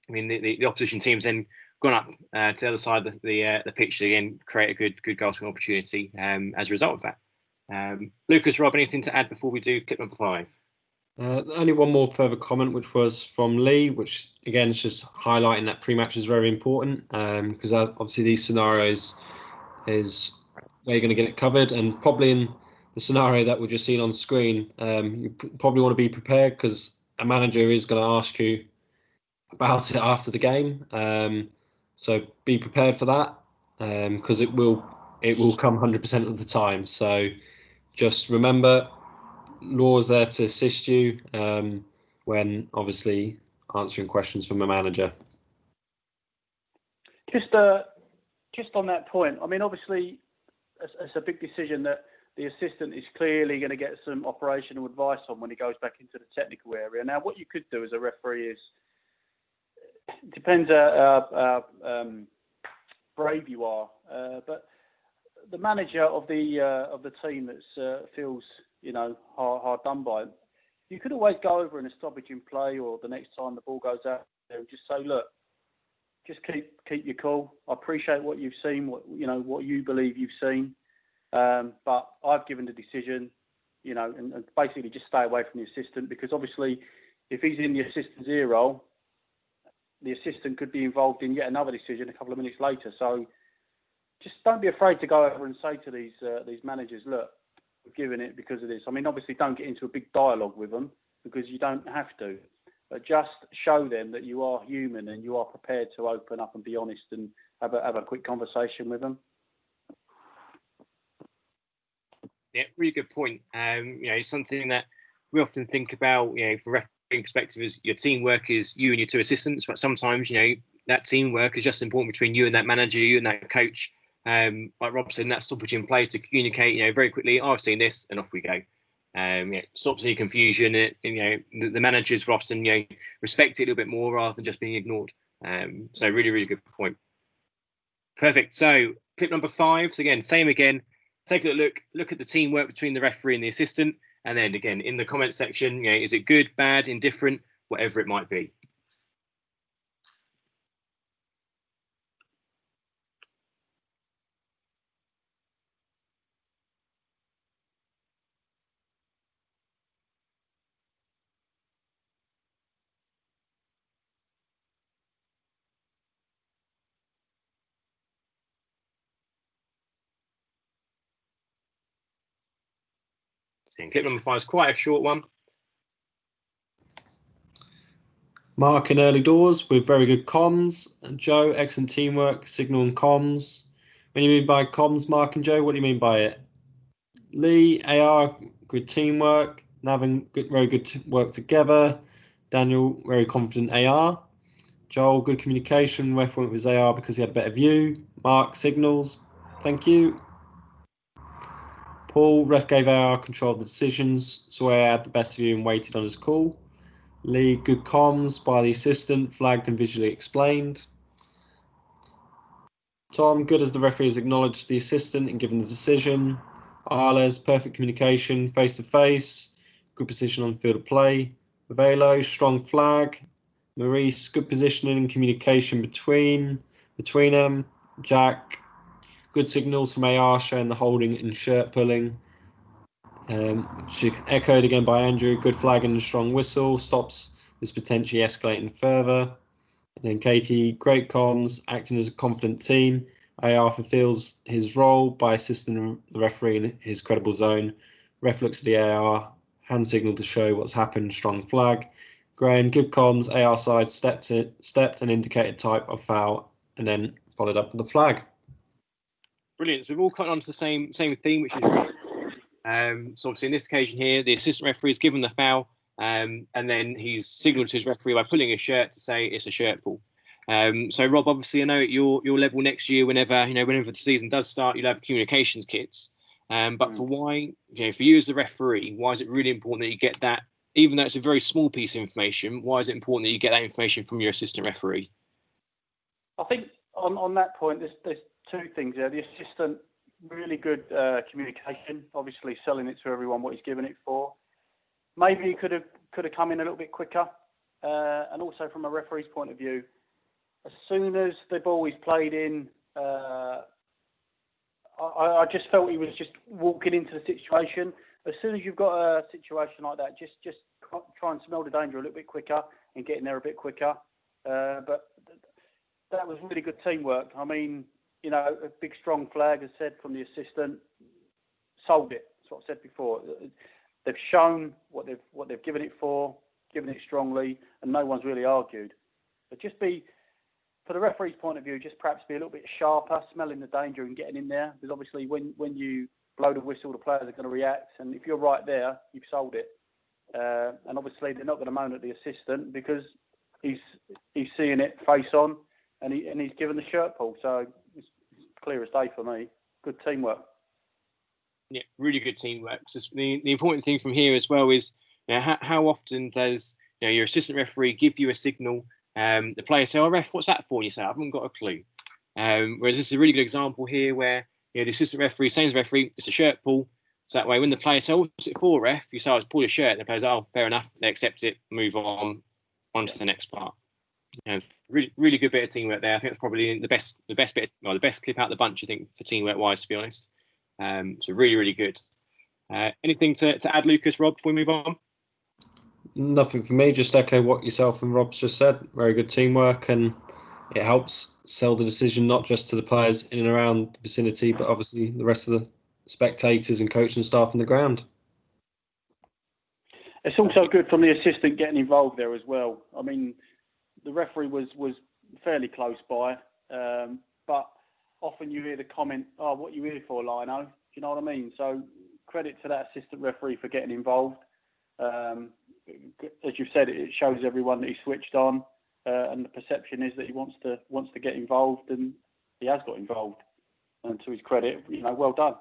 the opposition team's then gone up to the other side of the pitch to again create a good goal scoring opportunity as a result of that. Lucas, Rob, anything to add before we do clip number 5? Only one more further comment, which was from Lee, which again is just highlighting that pre-match is very important, because obviously these scenarios is where you're going to get it covered, and probably in the scenario that we're just seeing on screen, you probably want to be prepared because a manager is going to ask you about it after the game. So be prepared for that, because it will come 100% of the time. So just remember, law's there to assist you when obviously answering questions from a manager. Just on that point, I mean, obviously it's a big decision that the assistant is clearly going to get some operational advice on when he goes back into the technical area. Now, what you could do as a referee is, depends how brave you are, but the manager of the team that feels hard done by, you could always go over in a stoppage in play, or the next time the ball goes out there, and just say, look, just keep your cool. I appreciate what you've seen, what you believe you've seen, but I've given the decision, and basically just stay away from the assistant, because obviously if he's in the assistant's ear roll, the assistant could be involved in yet another decision a couple of minutes later. So just don't be afraid to go over and say to these managers, look, we've given it because of this. I mean, obviously don't get into a big dialogue with them, because you don't have to. But just show them that you are human and you are prepared to open up and be honest and have a quick conversation with them. Yeah, really good point. Something that we often think about, from a refereeing perspective, is your teamwork is you and your two assistants, but sometimes, that teamwork is just important between you and that manager, you and that coach. Like Rob said, that stoppage in play to communicate, very quickly, I've seen this, and off we go. Stops any confusion. The managers will often, respect it a little bit more rather than just being ignored. So really, really good point. Perfect. So clip number 5. So again, same again. Take a look at the teamwork between the referee and the assistant, and then again in the comment section, is it good, bad, indifferent, whatever it might be. So clip number 5 is quite a short one. Mark in early doors with very good comms. And Joe, excellent teamwork, signal and comms. What do you mean by comms, Mark and Joe? What do you mean by it? Lee, AR, good teamwork. Navin, very good work together. Daniel, very confident AR. Joel, good communication. Ref went with his AR because he had a better view. Mark, signals. Thank you. Paul, ref gave AR control of the decisions, so I had the best view and waited on his call. Lee, good comms by the assistant, flagged and visually explained. Tom, good as the referee has acknowledged the assistant and given the decision. Arles, perfect communication, face-to-face, good position on the field of play. Velo, strong flag. Maurice, good positioning and communication between them. Jack, good signals from AR showing the holding and shirt pulling. which is echoed again by Andrew. Good flag and a strong whistle stops this potentially escalating further. And then Katie, great comms, acting as a confident team. AR fulfills his role by assisting the referee in his credible zone. Ref looks at the AR, hand signal to show what's happened, strong flag. Graham, good comms, AR side stepped and indicated type of foul, and then followed up with the flag. Brilliant. So we've all caught on to the same theme, which is really so obviously in this occasion here, the assistant referee is given the foul, and then he's signalled to his referee by pulling his shirt to say it's a shirt pull. So Rob, obviously I know at your level next year, whenever the season does start, you'll have communications kits. But for you as the referee, why is it really important that you get that, even though it's a very small piece of information? Why is it important that you get that information from your assistant referee? I think on that point, there's two things there. The assistant, really good communication, obviously selling it to everyone what he's given it for. Maybe he could have come in a little bit quicker, and also from a referee's point of view, as soon as the ball is played in, I just felt he was just walking into the situation. As soon as you've got a situation like that, just try and smell the danger a little bit quicker and get in there a bit quicker. But that was really good teamwork. I mean, a big strong flag, as said from the assistant, sold it. That's what I said before. They've shown what they've given it for, given it strongly, and no one's really argued. But just for the referee's point of view, just perhaps be a little bit sharper, smelling the danger and getting in there. Because obviously when you blow the whistle, the players are going to react. And if you're right there, you've sold it. And obviously they're not going to moan at the assistant because he's seeing it face on and he's given the shirt pull. So it's clear as day for me. Good teamwork. Yeah, really good teamwork. So the important thing from here as well is how often does your assistant referee give you a signal? The players say, "Oh, ref, what's that for?" And you say, "I haven't got a clue." Whereas this is a really good example here where the assistant referee, same as referee, it's a shirt pull. So that way, when the player says, "Oh, what's it for, ref?" You say, "I was pulled a shirt," and the players, "Oh, fair enough." They accept it, move on to the next part. Really, really good bit of teamwork there. I think it's probably the best clip out of the bunch, I think, for teamwork wise, to be honest. So really, really good. Anything to add, Lucas, Rob, before we move on? Nothing for me. Just echo what yourself and Rob's just said. Very good teamwork, and it helps sell the decision not just to the players in and around the vicinity, but obviously the rest of the spectators and coaching staff on the ground. It's also good from the assistant getting involved there as well. I mean, the referee was fairly close by, but often you hear the comment, "Oh, what are you here for, Lino?" Do you know what I mean? So credit to that assistant referee for getting involved. As you've said, it shows everyone that he's switched on, and the perception is that he wants to get involved, and he has got involved. And to his credit, well done.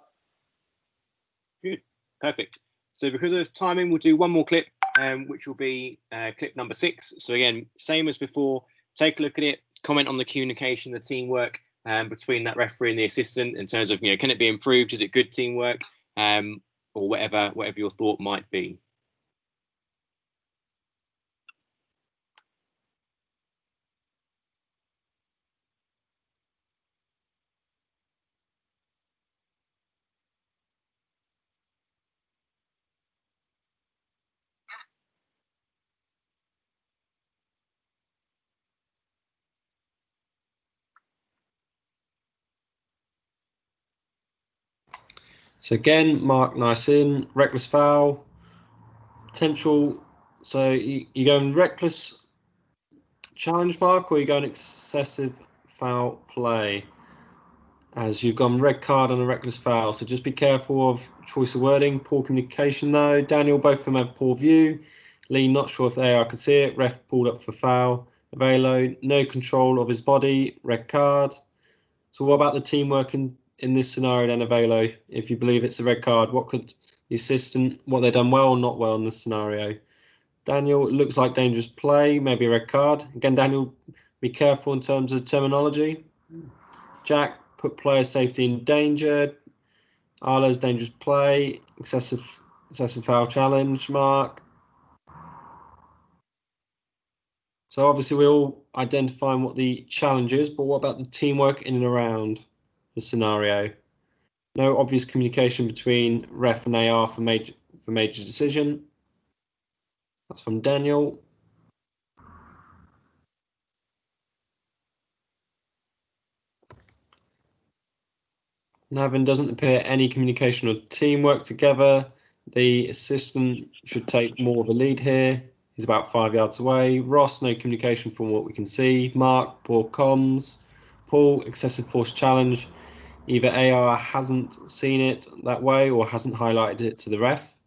Good, perfect. So because of timing, we'll do one more clip, which will be clip number 6. So again, same as before. Take a look at it, comment on the communication, the teamwork between that referee and the assistant in terms of can it be improved? Is it good teamwork? Or whatever your thought might be. So again, mark nice in, reckless foul, potential. So you going reckless challenge mark, or you going excessive foul play? As you've gone red card on a reckless foul, so just be careful of choice of wording. Poor communication though. Daniel, both of them have poor view. Lee, not sure if AR could see it. Ref pulled up for foul. Avelo, no control of his body. Red card. So what about the teamwork in this scenario then, Avelo? If you believe it's a red card, what could the assistant, what they've done well or not well in this scenario? Daniel, it looks like dangerous play, maybe a red card. Again, Daniel, be careful in terms of terminology. Jack, put player safety in danger. Arlo's dangerous play, excessive foul challenge, Mark. So obviously we're all identifying what the challenge is, but what about the teamwork in and around the scenario? No obvious communication between ref and AR for major decision. That's from Daniel. Navin doesn't appear any communication or teamwork together. The assistant should take more of the lead here. He's about 5 yards away. Ross, no communication from what we can see. Mark, poor comms. Paul, excessive force challenge. Either AR hasn't seen it that way or hasn't highlighted it to the ref.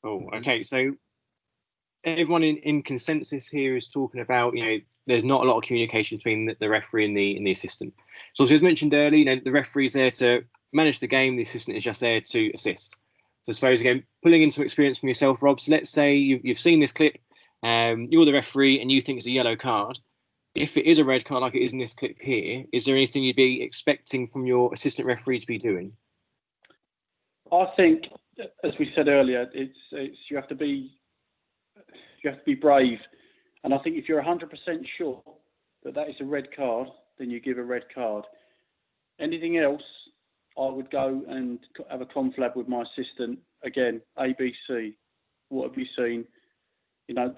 Oh, okay. So everyone in consensus here is talking about, there's not a lot of communication between the referee and the assistant. So as mentioned earlier, the referee's there to manage the game. The assistant is just there to assist. So I suppose, again, pulling in some experience from yourself, Rob. So let's say you've seen this clip, you're the referee and you think it's a yellow card. If it is a red card like it is in this clip here, is there anything you'd be expecting from your assistant referee to be doing? I think, as we said earlier, it's you have to be brave, and I think if you're 100% sure that is a red card, then you give a red card. Anything else, I would go and have a conflab with my assistant again. ABC, what have you seen?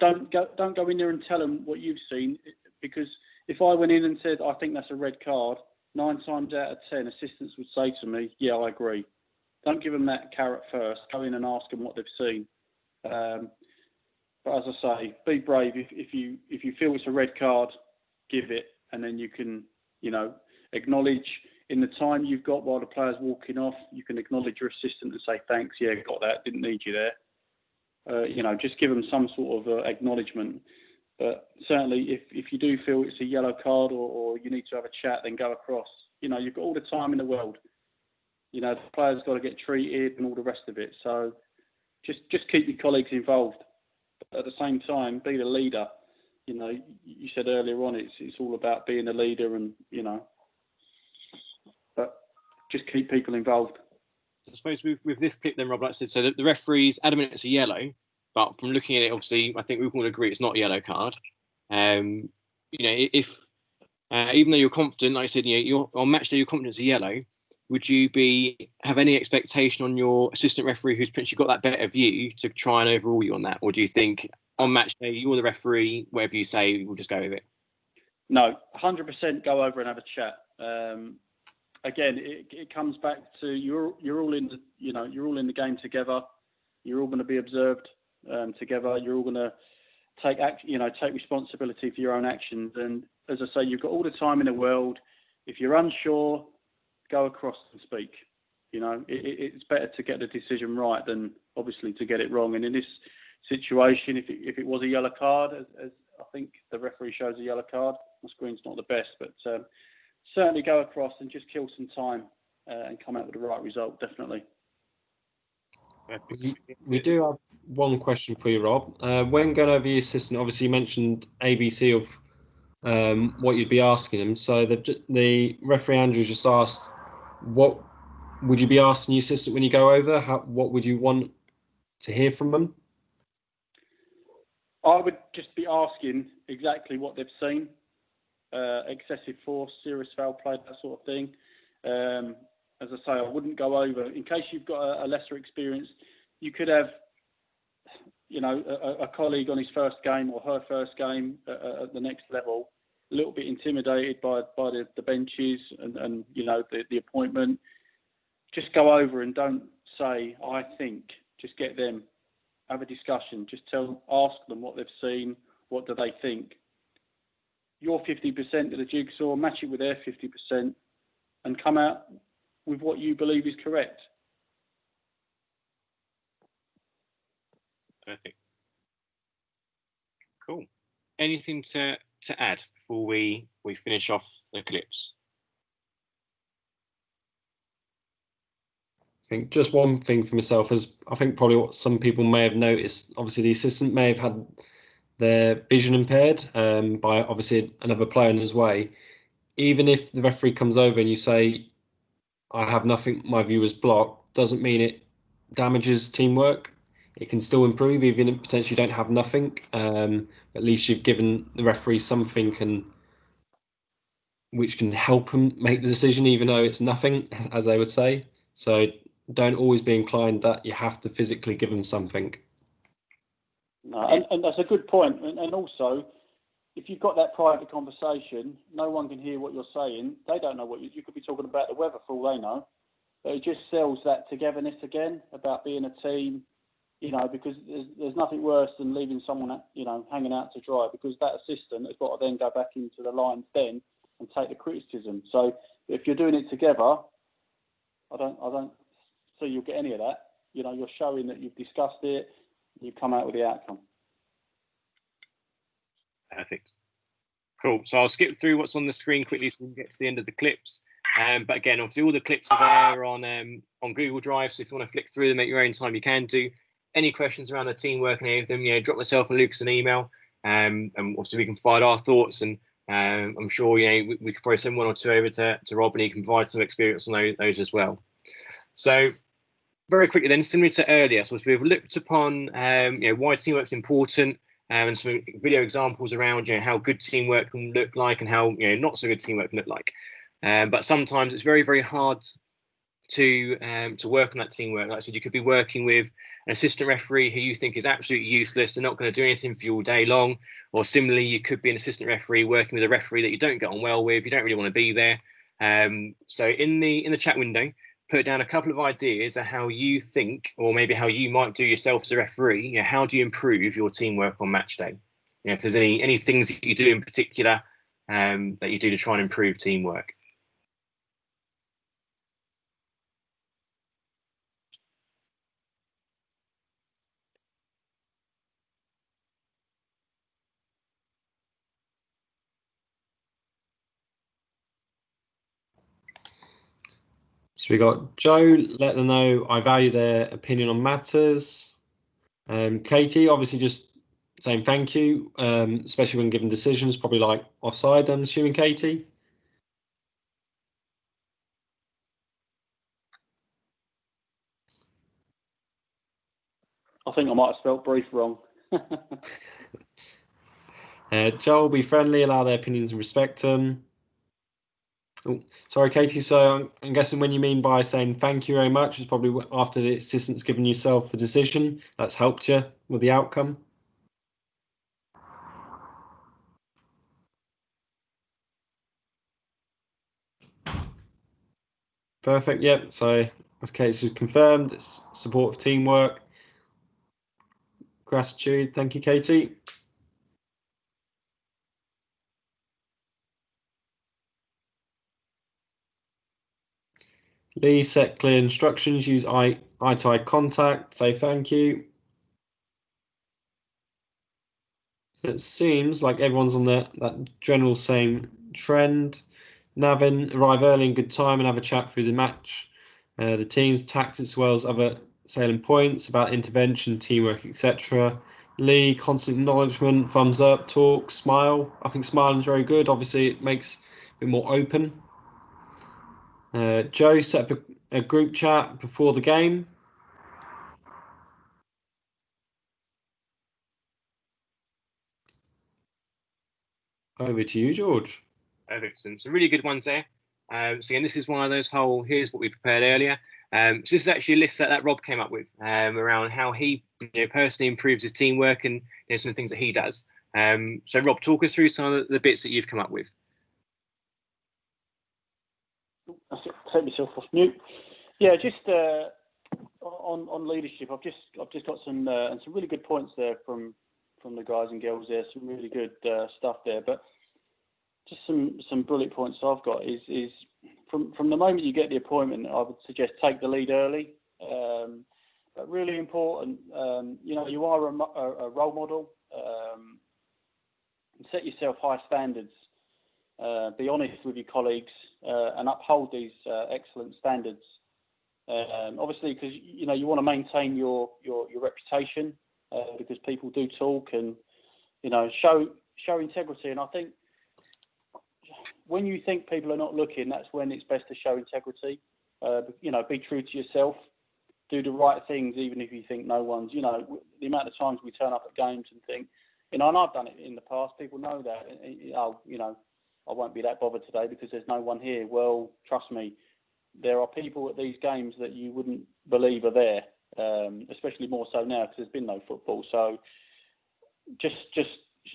Don't go in there and tell them what you've seen, because if I went in and said I think that's a red card, 9 times out of 10 assistants would say to me, yeah, I agree. Don't give them that carrot first. Go in and ask them what they've seen. But as I say, be brave. If you feel it's a red card, give it, and then you can, acknowledge in the time you've got while the player's walking off. You can acknowledge your assistant and say thanks. Yeah, got that. Didn't need you there. Just give them some sort of acknowledgement. But certainly, if you do feel it's a yellow card or you need to have a chat, then go across. You've got all the time in the world. The player's got to get treated and all the rest of it. So just keep your colleagues involved. But at the same time, be the leader. You said earlier on, it's all about being a leader, and but just keep people involved. I suppose with this clip, then, Rob, like I said, so the referee's adamant it's a yellow, but from looking at it, obviously, I think we can all agree it's not a yellow card. If even though you're confident, like I said, you're on match day, you're confident it's a yellow. Would you have any expectation on your assistant referee who's potentially got that better view to try and overrule you on that? Or do you think on match day, you're the referee, whatever you say, we'll just go with it? No, 100% go over and have a chat. Again, it comes back to you're all in the game together. You're all going to be observed together. You're all going to take responsibility for your own actions. And as I say, you've got all the time in the world. If you're unsure, go across and speak. It's better to get the decision right than obviously to get it wrong. And in this situation, if it was a yellow card, as I think the referee shows a yellow card, the screen's not the best, but certainly go across and just kill some time and come out with the right result, definitely. We do have one question for you, Rob. When going over your assistant, obviously you mentioned ABC of what you'd be asking them. So the referee Andrew just asked, what would you be asking your assistant when you go over? What would you want to hear from them? I would just be asking exactly what they've seen. Excessive force, serious foul play, that sort of thing. As I say, I wouldn't go over. In case you've got a lesser experience, you could have, a colleague on his first game or her first game at the next level, a little bit intimidated by the benches and the appointment. Just go over and don't say, I think. Just get them, have a discussion. Just ask them what they've seen, what do they think. Your 50% of the jigsaw, match it with their 50%, and come out with what you believe is correct. Perfect. Cool. Anything to add before we finish off the clips? I think just one thing for myself is, I think probably what some people may have noticed, obviously the assistant may have had their vision impaired by obviously another player in his way. Even if the referee comes over and you say, I have nothing, my view is blocked, doesn't mean it damages teamwork. it can still improve, even if potentially you don't have nothing. At least you've given the referee something which can help them make the decision, even though it's nothing, as they would say. So don't always be inclined that you have to physically give them something. No, and that's a good point. And also, if you've got that private conversation, no one can hear what you're saying. They don't know what you could be talking about the weather for all they know. But it just sells that togetherness again about being a team, because there's nothing worse than leaving someone, hanging out to dry, because that assistant has got to then go back into the lines then and take the criticism. So if you're doing it together, I don't see you'll get any of that. You're showing that you've discussed it, you come out with the outcome. Perfect. Cool. So I'll skip through what's on the screen quickly so we can get to the end of the clips. But again, obviously all the clips are there on Google Drive. So if you want to flick through them at your own time, you can do. Any questions around the teamwork and any of them, drop myself and Lucas an email. And obviously we can provide our thoughts, and I'm sure we could probably send one or two over to Rob, and he can provide some experience on those as well. So very quickly then, similar to earlier, so we've looked upon why teamwork's important, and some video examples around how good teamwork can look like and how not so good teamwork can look like. But sometimes it's very, very hard to work on that teamwork. Like I said, you could be working with an assistant referee who you think is absolutely useless. They're not going to do anything for you all day long. Or similarly, you could be an assistant referee working with a referee that you don't get on well with. You don't really want to be there. So in the chat window, put down a couple of ideas of how you think, or maybe how you might do yourself as a referee. How do you improve your teamwork on match day? If there's any things that you do in particular that you do to try and improve teamwork. So we got Joe, let them know I value their opinion on matters. Katie, obviously just saying thank you, especially when given decisions, probably like offside, I'm assuming, Katie. I think I might have spelt brief wrong. Joel, be friendly, allow their opinions and respect them. Oh, sorry, Katie. So I'm guessing when you mean by saying thank you very much is probably after the assistant's given yourself a decision that's helped you with the outcome. Perfect. Yep. So as Katie just confirmed, it's support of teamwork, gratitude. Thank you, Katie. Lee, set clear instructions, use eye-to-eye contact, say thank you. So it seems like everyone's on that general same trend. Navin, arrive early in good time and have a chat through the match. The team's tactics as well as other salient points about intervention, teamwork, etc. Lee, constant acknowledgement, thumbs up, talk, smile. I think smiling is very good. Obviously, it makes it a bit more open. Joe, set up a group chat before the game. Over to you, George. Perfect. Some really good ones there. So again, this is one of those whole, here's what we prepared earlier. So this is actually a list that Rob came up with around how he personally improves his teamwork and some of the things that he does. So Rob, talk us through some of the bits that you've come up with. Take myself off mute. Yeah, just on leadership, I've just got some really good points there from the guys and girls there. Some really good stuff there, but just some bullet points I've got is from the moment you get the appointment, I would suggest take the lead early. But really important, you are a role model. Set yourself high standards. Be honest with your colleagues and uphold these excellent standards. Obviously, because you want to maintain your reputation because people do talk and show integrity. And I think when you think people are not looking, that's when it's best to show integrity. Be true to yourself. do the right things, even if you think no one's, the amount of times we turn up at games and think, and I've done it in the past, people know that, I won't be that bothered today because there's no one here. Well, trust me, there are people at these games that you wouldn't believe are there, especially more so now because there's been no football. So just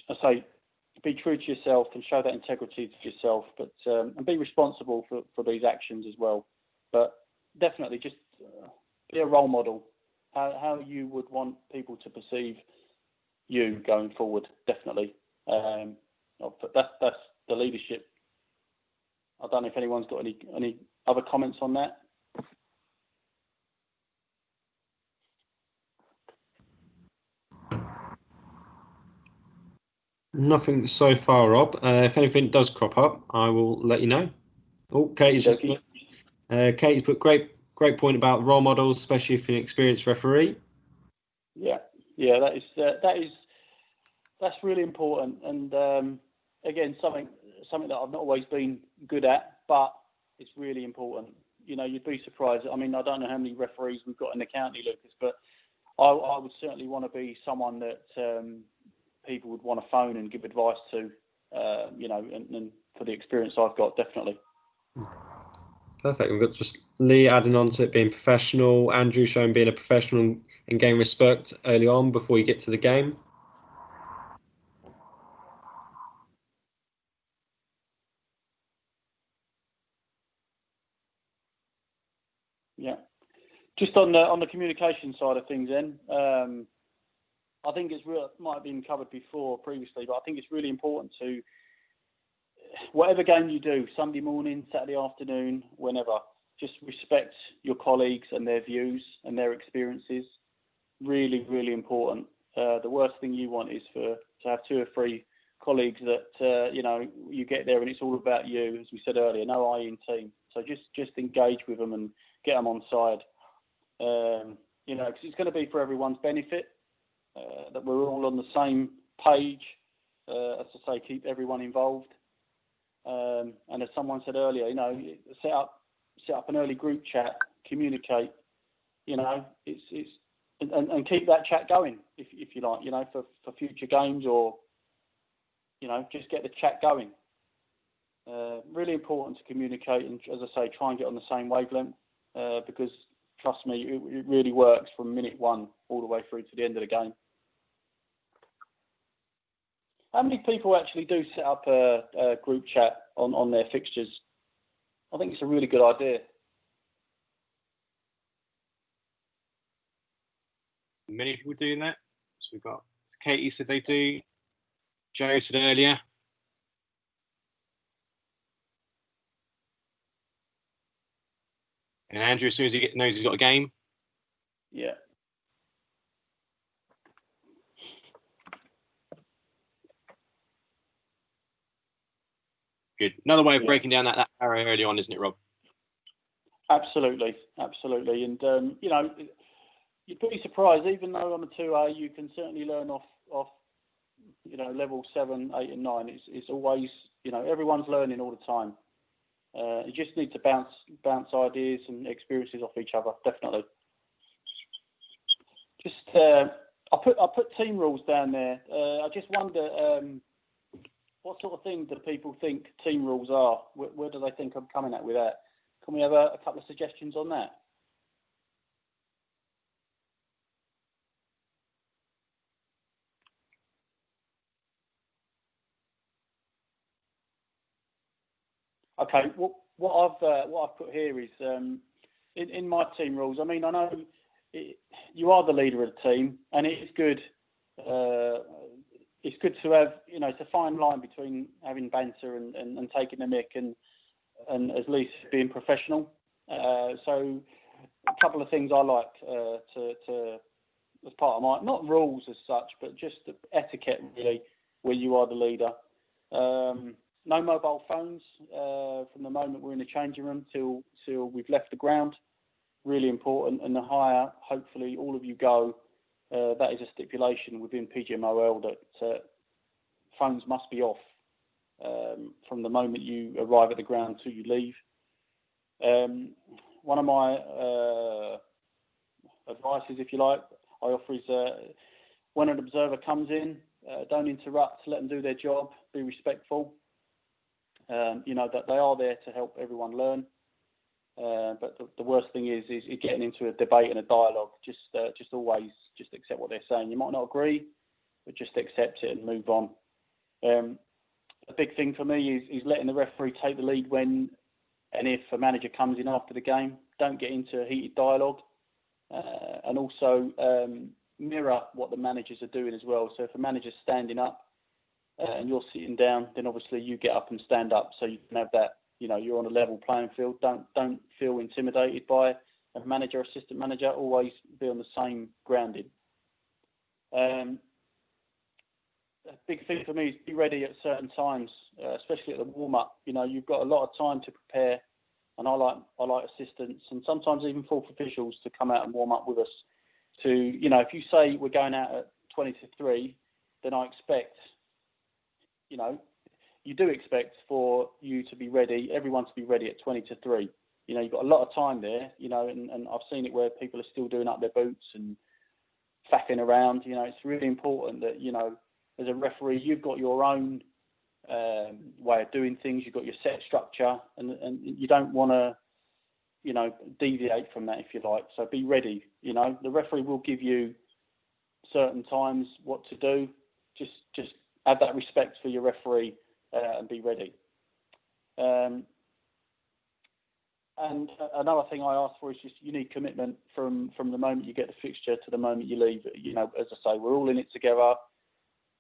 I say, be true to yourself and show that integrity to yourself, but and be responsible for these actions as well. But definitely just be a role model, how you would want people to perceive you going forward. Definitely, that's the leadership. I don't know if anyone's got any other comments on that. Nothing so far, Rob. If anything does crop up, I will let you know. Oh, Katie's put great point about role models, especially if you're an experienced referee. Yeah, that's really important, and again, something that I've not always been good at, but it's really important. You'd be surprised. I mean, I don't know how many referees we've got in the county, Lucas, but I would certainly want to be someone that people would want to phone and give advice to, and for the experience I've got, definitely. Perfect. We've got just Lee adding on to it being professional, Andrew showing being a professional and gain respect early on before you get to the game. Yeah. Just on the communication side of things then, I think it might have been covered previously, but I think it's really important to, whatever game you do, Sunday morning, Saturday afternoon, whenever, just respect your colleagues and their views and their experiences. Really, really important. The worst thing you want is to have 2 or 3 colleagues that, you get there and it's all about you, as we said earlier, no I in team. So just engage with them and get them on side. Because it's going to be for everyone's benefit, that we're all on the same page, as I say, keep everyone involved. And as someone said earlier, set up an early group chat, communicate, it's and keep that chat going if you like, for future games, or, just get the chat going. Really important to communicate and, as I say, try and get on the same wavelength, because trust me, it really works from minute 1 all the way through to the end of the game. How many people actually do set up a group chat on their fixtures? I think it's a really good idea. Many people doing that. So we've got Katie said they do. Joe said earlier. And Andrew, as soon as he knows he's got a game. Yeah. Good. Another way of breaking down that barrier early on, isn't it, Rob? Absolutely. And, you'd be surprised, even though I'm a 2A, you can certainly learn off level 7, 8 and 9. It's always, everyone's learning all the time. You just need to bounce ideas and experiences off each other, definitely. Just, I put team rules down there. I just wonder, what sort of thing do people think team rules are? Where do they think I'm coming at with that? Can we have a couple of suggestions on that? Okay, what I've put here is in my team rules. I mean, I know you are the leader of the team, and it's good. It's good to have, it's a fine line between having banter and taking the mick and at least being professional. So a couple of things I like to as part of my, not rules as such, but just the etiquette really, where you are the leader. No mobile phones from the moment we're in the changing room till we've left the ground. Really important. And the higher, hopefully, all of you go, that is a stipulation within PGMOL that phones must be off from the moment you arrive at the ground till you leave. One of my advices, if you like, I offer is when an observer comes in, don't interrupt, let them do their job, be respectful. That they are there to help everyone learn. But the worst thing is getting into a debate and a dialogue. Just always just accept what they're saying. You might not agree, but just accept it and move on. A big thing for me is letting the referee take the lead when and if a manager comes in after the game. Don't get into a heated dialogue, and also mirror what the managers are doing as well. So if a manager's standing up and you're sitting down, then obviously you get up and stand up, so you can have that. You're on a level playing field. Don't feel intimidated by a manager, assistant manager. Always be on the same grounding. A big thing for me is be ready at certain times, especially at the warm up. You've got a lot of time to prepare, and I like assistants and sometimes even fourth officials to come out and warm up with us. If you say we're going out at 20 to 3, then I expect, you do expect for you to be ready, everyone to be ready at 20 to 3. You've got a lot of time there, and I've seen it where people are still doing up their boots and faffing around. It's really important that, as a referee, you've got your own way of doing things. You've got your set structure, and you don't want to, deviate from that, if you like. So be ready. The referee will give you certain times what to do. Just have that respect for your referee and be ready. And another thing I ask for is just you need commitment from the moment you get the fixture to the moment you leave. As I say, we're all in it together.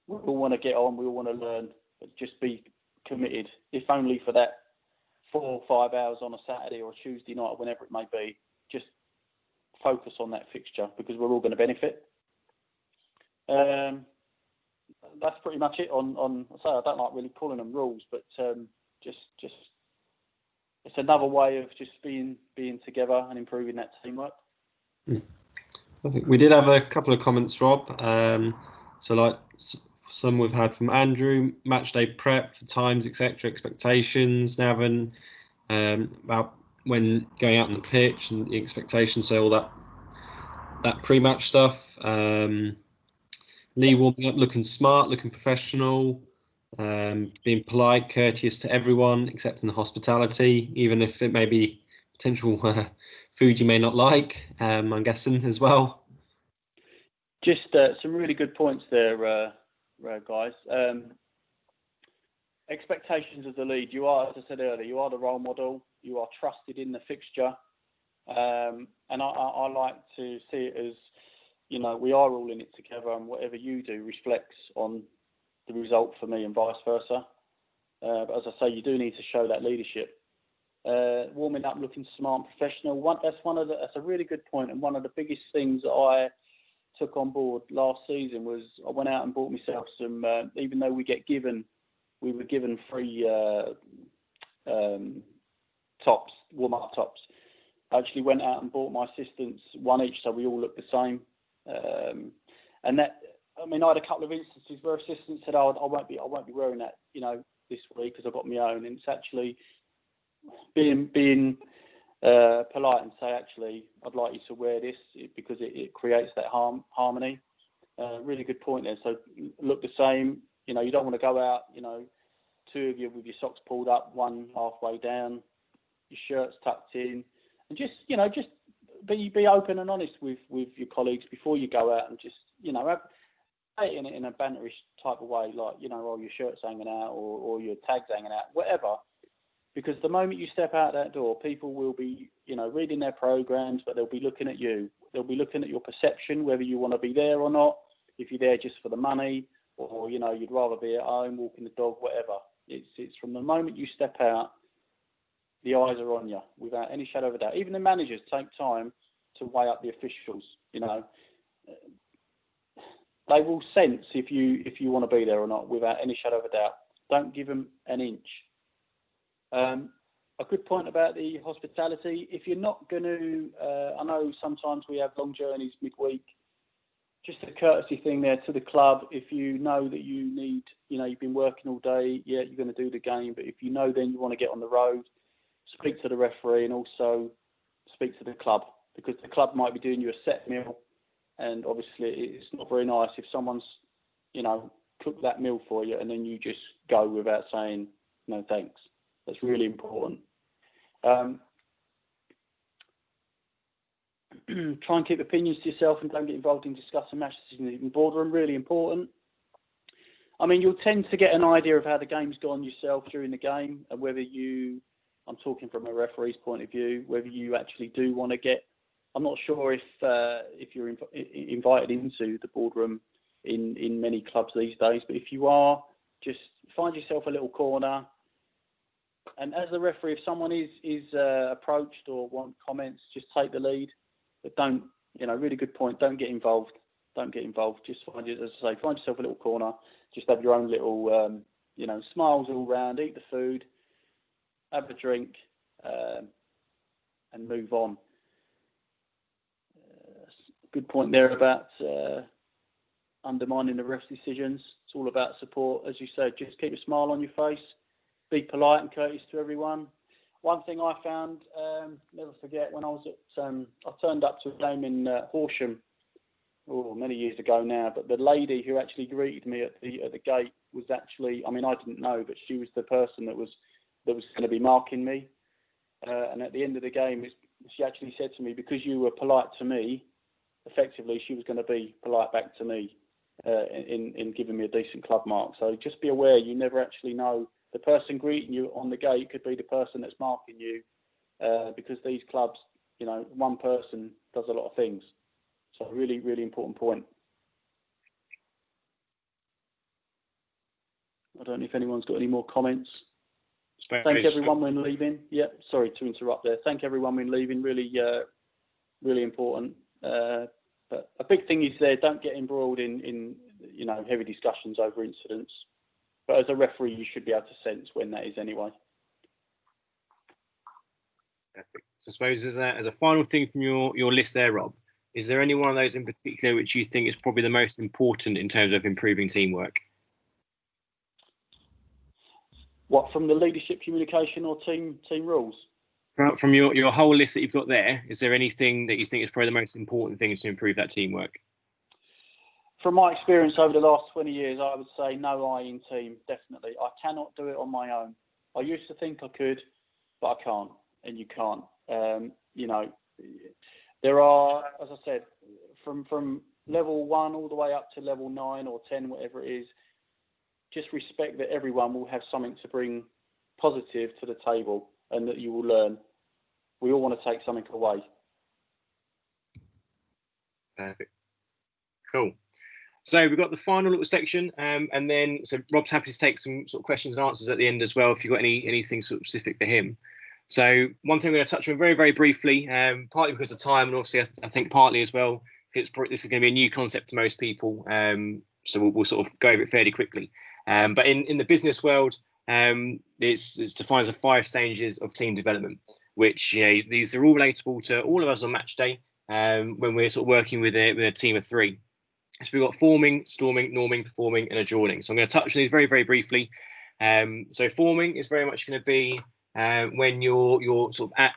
We all want to get on. We all want to learn. But just be committed, if only for that 4 or 5 hours on a Saturday or a Tuesday night, or whenever it may be. Just focus on that fixture because we're all going to benefit. That's pretty much it on. I say I don't like really calling them rules, but just it's another way of just being together and improving that teamwork. I think we did have a couple of comments, Rob. So like some we've had from Andrew, match day prep for times, etc., expectations, Navin, about when going out on the pitch and the expectations, so all that pre-match stuff. Lee warming up, looking smart, looking professional, being polite, courteous to everyone, accepting the hospitality, even if it may be potential food you may not like, I'm guessing as well. Just some really good points there, guys. Expectations of the lead. You are, as I said earlier, you are the role model. You are trusted in the fixture. And I like to see it as, we are all in it together, and whatever you do reflects on the result for me and vice versa. But as I say, you do need to show that leadership. Warming up, looking smart and professional. That's a really good point. And one of the biggest things that I took on board last season was I went out and bought myself some, even though we were given free tops, warm-up tops. I actually went out and bought my assistants one each, so we all look the same. And that, I had a couple of instances where assistants said, "Oh, I won't be wearing that, this week because I've got my own." And it's actually being polite and say, "Actually, I'd like you to wear this because it creates that harmony." Really good point there. So look the same. You don't want to go out, 2 of you with your socks pulled up, one halfway down, your shirt's tucked in, and just be open and honest with your colleagues before you go out, and just say it in a banterish type of way, like oh, your shirt's hanging out or your tag's hanging out, whatever. Because the moment you step out that door, people will be reading their programs, but they'll be looking at you. They'll be looking at your perception, whether you want to be there or not. If you're there just for the money, or you'd rather be at home walking the dog, whatever. It's from the moment you step out, the eyes are on you without any shadow of a doubt. Even the managers take time to weigh up the officials. They will sense if you want to be there or not without any shadow of a doubt. Don't give them an inch. A good point about the hospitality. If you're not going to, I know sometimes we have long journeys midweek. Just a courtesy thing there to the club. If you know that you need, you've been working all day, yeah, you're going to do the game. But if you know then you want to get on the road, speak to the referee and also speak to the club. because the club might be doing you a set meal, and obviously it's not very nice if someone's, cooked that meal for you and then you just go without saying no thanks. That's really important. Try and keep opinions to yourself and don't get involved in discussing match decisions in boardroom. Really important. I mean, you'll tend to get an idea of how the game's gone yourself during the game, and whether I'm talking from a referee's point of view, whether you actually do want to get. I'm not sure if you're invited into the boardroom in many clubs these days, but if you are, just find yourself a little corner. And as a referee, if someone is approached or want comments, just take the lead. But don't, really good point. Don't get involved. Don't get involved. Just find yourself a little corner. Just have your own little, smiles all round. Eat the food, have a drink, and move on. Good point there about undermining the ref's decisions. It's all about support, as you said. Just keep a smile on your face. Be polite and courteous to everyone. One thing I found, never forget, when I was at, I turned up to a game in Horsham, many years ago now, but the lady who actually greeted me at the gate was actually, I didn't know, but she was the person that was going to be marking me. And at the end of the game, she actually said to me, because you were polite to me, effectively she was going to be polite back to me in giving me a decent club mark. So just be aware, you never actually know. The person greeting you on the gate could be the person that's marking you, because these clubs, one person does a lot of things. So really, really important point. I don't know if anyone's got any more comments. Thank everyone when leaving. Yeah, sorry to interrupt there. Thank everyone when leaving. Really, really important. But a big thing is there, don't get embroiled in heavy discussions over incidents. But as a referee, you should be able to sense when that is anyway. Perfect. So I suppose as a final thing from your list there, Rob, is there any one of those in particular which you think is probably the most important in terms of improving teamwork? What, from the leadership, communication, or team rules? From your whole list that you've got there, is there anything that you think is probably the most important thing to improve that teamwork? From my experience over the last 20 years, I would say no I in team, definitely. I cannot do it on my own. I used to think I could, but I can't, and you can't. There are, as I said, from level 1 all the way up to level 9 or 10, whatever it is, just respect that everyone will have something to bring positive to the table and that you will learn. We all want to take something away. Perfect. Cool. So we've got the final little section, and then so Rob's happy to take some sort of questions and answers at the end as well if you've got anything sort of specific for him. So one thing I'm going to touch on very, very briefly, partly because of time, and obviously I think partly as well, this is going to be a new concept to most people, so we'll sort of go over it fairly quickly. But in the business world, it's defined as 5 stages of team development, which these are all relatable to all of us on match day when we're sort of working with a team of 3. So we've got forming, storming, norming, performing, and adjourning. So I'm going to touch on these very, very briefly. So forming is very much going to be when you're sort of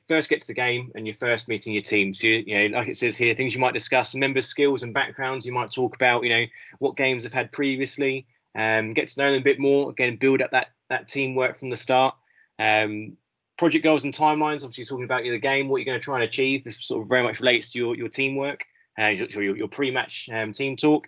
first get to the game and you're first meeting your team. So like it says here, things you might discuss, members' skills and backgrounds. You might talk about what games they've had previously, get to know them a bit more. Again, build up that teamwork from the start. Project goals and timelines. Obviously, talking about the game, what you're going to try and achieve. This sort of very much relates to your teamwork. Your pre-match team talk.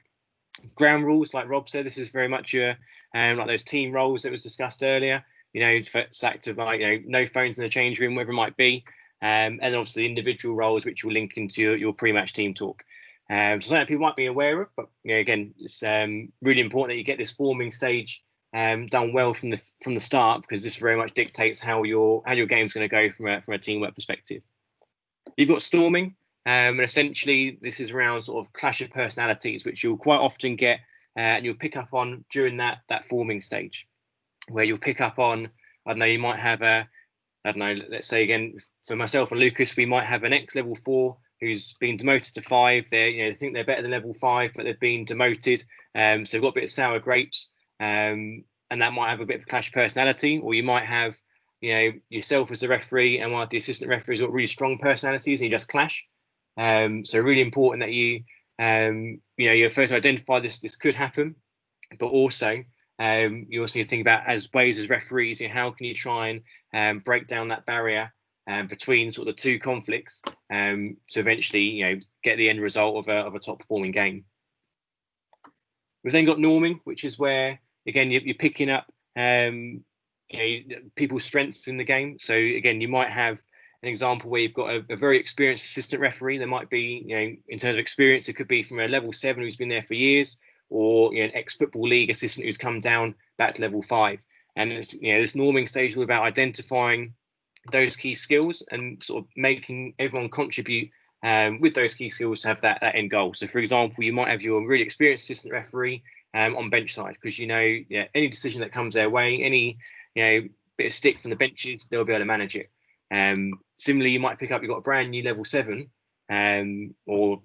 Ground rules, like Rob said, this is very much your like those team roles that was discussed earlier. Fact of no phones in the change room, whatever it might be, and obviously individual roles which will link into your pre-match team talk. So something people might be aware of, but again, it's really important that you get this forming stage done well from the start, because this very much dictates how your game's going to go from a teamwork perspective. You've got storming. And essentially, this is around sort of clash of personalities, which you'll quite often get and you'll pick up on during that forming stage, where you'll pick up on, I don't know, you might have let's say again, for myself and Lucas, we might have an ex-level 4 who's been demoted to 5. They think they're better than level 5, but they've been demoted. So they've got a bit of sour grapes, and that might have a bit of a clash of personality. Or you might have, yourself as the referee and one of the assistant referees got really strong personalities and you just clash. So really important that you first identify this could happen, but also you also need to think about as ways as referees, how can you try and break down that barrier between sort of the two conflicts to eventually get the end result of a top performing game. We've then got norming, which is where again you're picking up people's strengths in the game. So again, you might have an example where you've got a very experienced assistant referee. There might be, in terms of experience, it could be from a level 7 who's been there for years, or an ex-football league assistant who's come down back to level 5. And it's, this norming stage is all about identifying those key skills and sort of making everyone contribute with those key skills to have that end goal. So, for example, you might have your really experienced assistant referee on bench side because any decision that comes their way, any bit of stick from the benches, they'll be able to manage it. Similarly, you might pick up, you've got a brand new level 7 or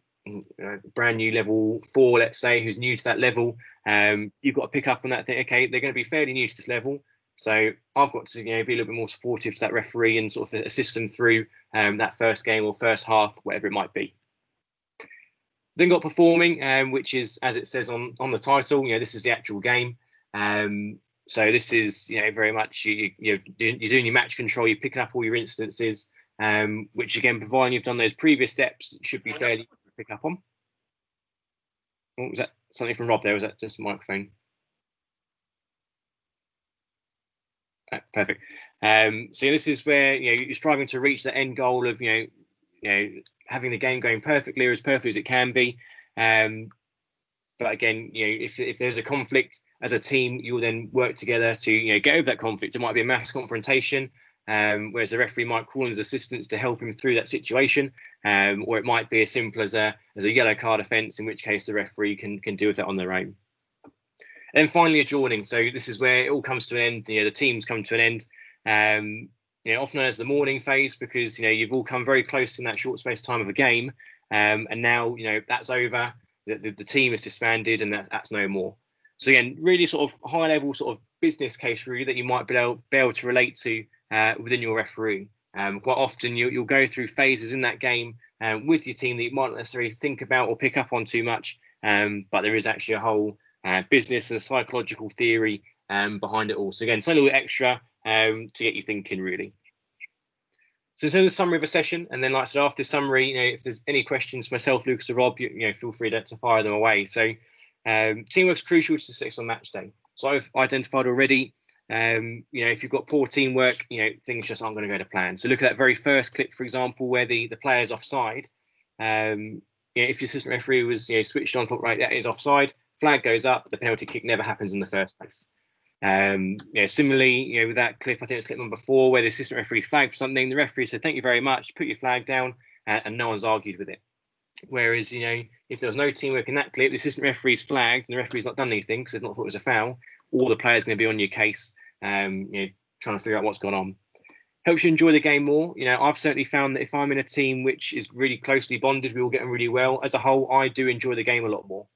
brand new level 4, let's say, who's new to that level. You've got to pick up on that thing. Okay, they're going to be fairly new to this level, so I've got to be a little bit more supportive to that referee and sort of assist them through that first game or first half, whatever it might be. Then got performing, which is, as it says on the title, this is the actual game. So this is, very much you're doing your match control, you're picking up all your instances, which again, providing you've done those previous steps, should be fairly easy to pick up on. Oh, was that something from Rob there? Was that just a microphone? Perfect. So this is where you're striving to reach the end goal of having the game going perfectly or as perfectly as it can be. But again, if there's a conflict as a team, you'll then work together to get over that conflict. It might be a mass confrontation, whereas the referee might call in his assistants to help him through that situation, or it might be as simple as a yellow card offence, in which case the referee can deal with that on their own. And then finally, adjourning. So this is where it all comes to an end. The teams come to an end. Often known as the mourning phase, because you've all come very close in that short space of time of a game, and now that's over. The team is disbanded, and that's no more. So again, really sort of high level sort of business case really that you might be able to relate to within your referee. Quite often you'll go through phases in that game with your team that you might not necessarily think about or pick up on too much, but there is actually a whole business and psychological theory behind it all. So again, something a little extra to get you thinking really. So in terms of summary of a session, and then like I said, after summary, if there's any questions, myself, Lucas, or Rob, feel free to fire them away. So teamwork's crucial to success on match day. So I've identified already, if you've got poor teamwork, things just aren't going to go to plan. So look at that very first clip, for example, where the player's offside. If your assistant referee was switched on, thought, right, that is offside, flag goes up, the penalty kick never happens in the first place. Similarly, with that clip, I think it's clip number 4, where the assistant referee flagged for something, the referee said, "Thank you very much, put your flag down," and no one's argued with it. Whereas, if there was no teamwork in that clip, the assistant referee's flagged and the referee's not done anything because they've not thought it was a foul, all the players are going to be on your case, trying to figure out what's gone on. Helps you enjoy the game more. I've certainly found that if I'm in a team which is really closely bonded, we all get on really well. As a whole, I do enjoy the game a lot more.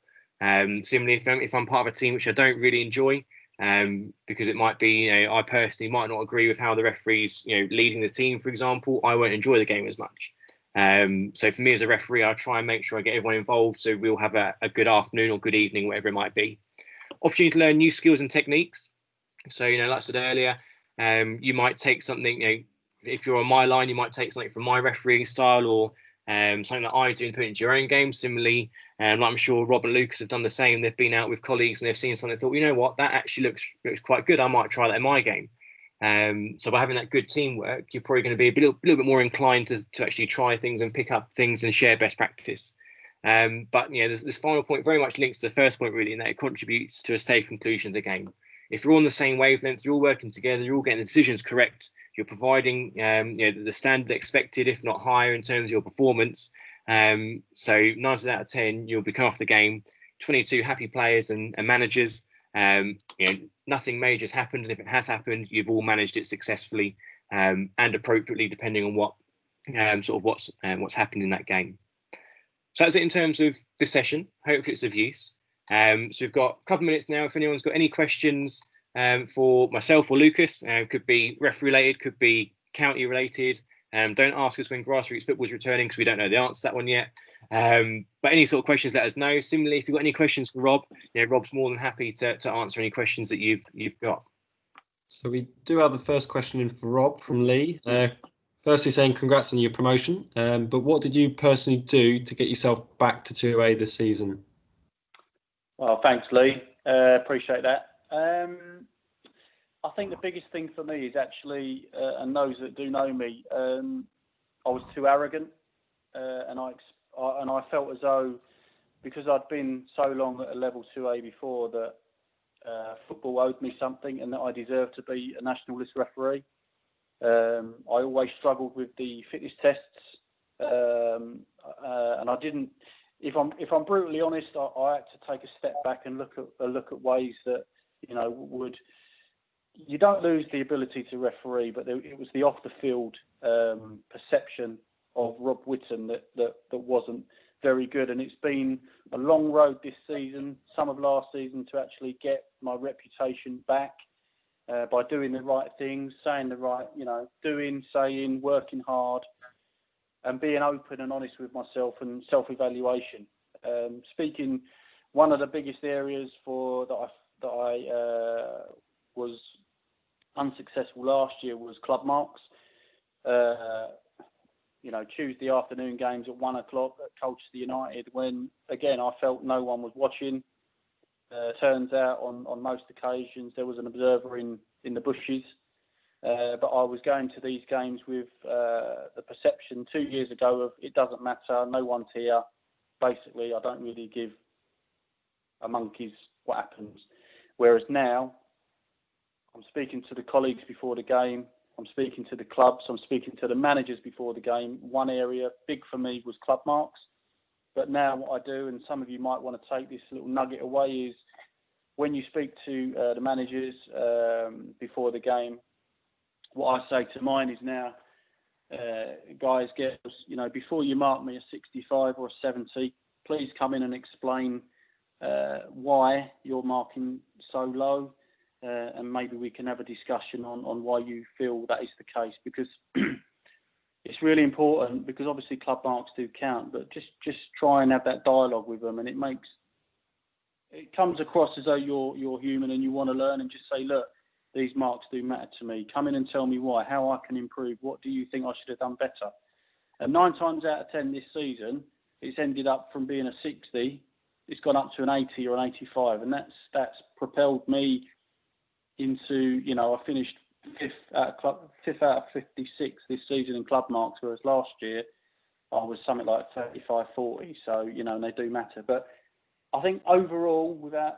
Similarly, if I'm part of a team which I don't really enjoy, because it might be, I personally might not agree with how the referee's, leading the team, for example, I won't enjoy the game as much. So for me as a referee, I try and make sure I get everyone involved so we'll have a good afternoon or good evening, whatever it might be. Opportunity to learn new skills and techniques. So, like I said earlier, you might take something, if you're on my line, you might take something from my refereeing style or something that I do and put it into your own game. Similarly, I'm sure Rob and Lucas have done the same. They've been out with colleagues and they've seen something and thought, you know what, that actually looks quite good. I might try that in my game. So by having that good teamwork, you're probably going to be a little bit more inclined to actually try things and pick up things and share best practice. But this final point very much links to the first point really, in that it contributes to a safe conclusion of the game. If you're on the same wavelength, you're all working together, you're all getting the decisions correct, you're providing the standard expected, if not higher, in terms of your performance. So 9 out of 10, you'll be coming off the game, 22 happy players and managers. Nothing major has happened, and if it has happened, you've all managed it successfully and appropriately, depending on what what's happened in that game. So that's it in terms of this session. Hopefully it's of use. So we've got a couple of minutes now. If anyone's got any questions for myself or Lucas. Could be ref related, could be county related. Don't ask us when grassroots football is returning because we don't know the answer to that one yet. But any sort of questions, let us know. Similarly, if you've got any questions for Rob, Rob's more than happy to answer any questions that you've got. So we do have the first question in for Rob from Lee. Firstly, saying congrats on your promotion. But what did you personally do to get yourself back to 2A this season? Well, thanks, Lee. Appreciate that. I think the biggest thing for me is actually, and those that do know me, I was too arrogant, and I felt as though because I'd been so long at a level 2A before that football owed me something and that I deserved to be a national list referee. I always struggled with the fitness tests, and I didn't. If I'm brutally honest, I had to take a step back and look at ways that would. You don't lose the ability to referee, but it was the off the field perception of Rob Whitton that wasn't very good, and it's been a long road this season, some of last season, to actually get my reputation back by doing the right things, saying the right, saying, working hard, and being open and honest with myself and self-evaluation. Speaking, one of the biggest areas that I was unsuccessful last year was club marks. Tuesday afternoon games at 1:00 at Colchester United, when again I felt no one was watching. Turns out on most occasions there was an observer in the bushes, but I was going to these games with the perception 2 years ago of it doesn't matter, no one's here. Basically, I don't really give a monkey's what happens. Whereas now, I'm speaking to the colleagues before the game, I'm speaking to the clubs, I'm speaking to the managers before the game. One area big for me was club marks. But now what I do, and some of you might want to take this little nugget away, is when you speak to the managers before the game, what I say to mine is now, guys, before you mark me a 65 or a 70, please come in and explain why you're marking so low. And maybe we can have a discussion on why you feel that is the case, because it's really important, because obviously club marks do count, but just try and have that dialogue with them, and it comes across as though you're human and you want to learn, and just say, look, these marks do matter to me. Come in and tell me why, how I can improve. What do you think I should have done better? And 9 times out of 10 this season, it's ended up from being a 60, it's gone up to an 80 or an 85, and that's propelled me into, I finished fifth out of 56 this season in club marks, whereas last year I was something like 35, 40. So, and they do matter. But I think overall, without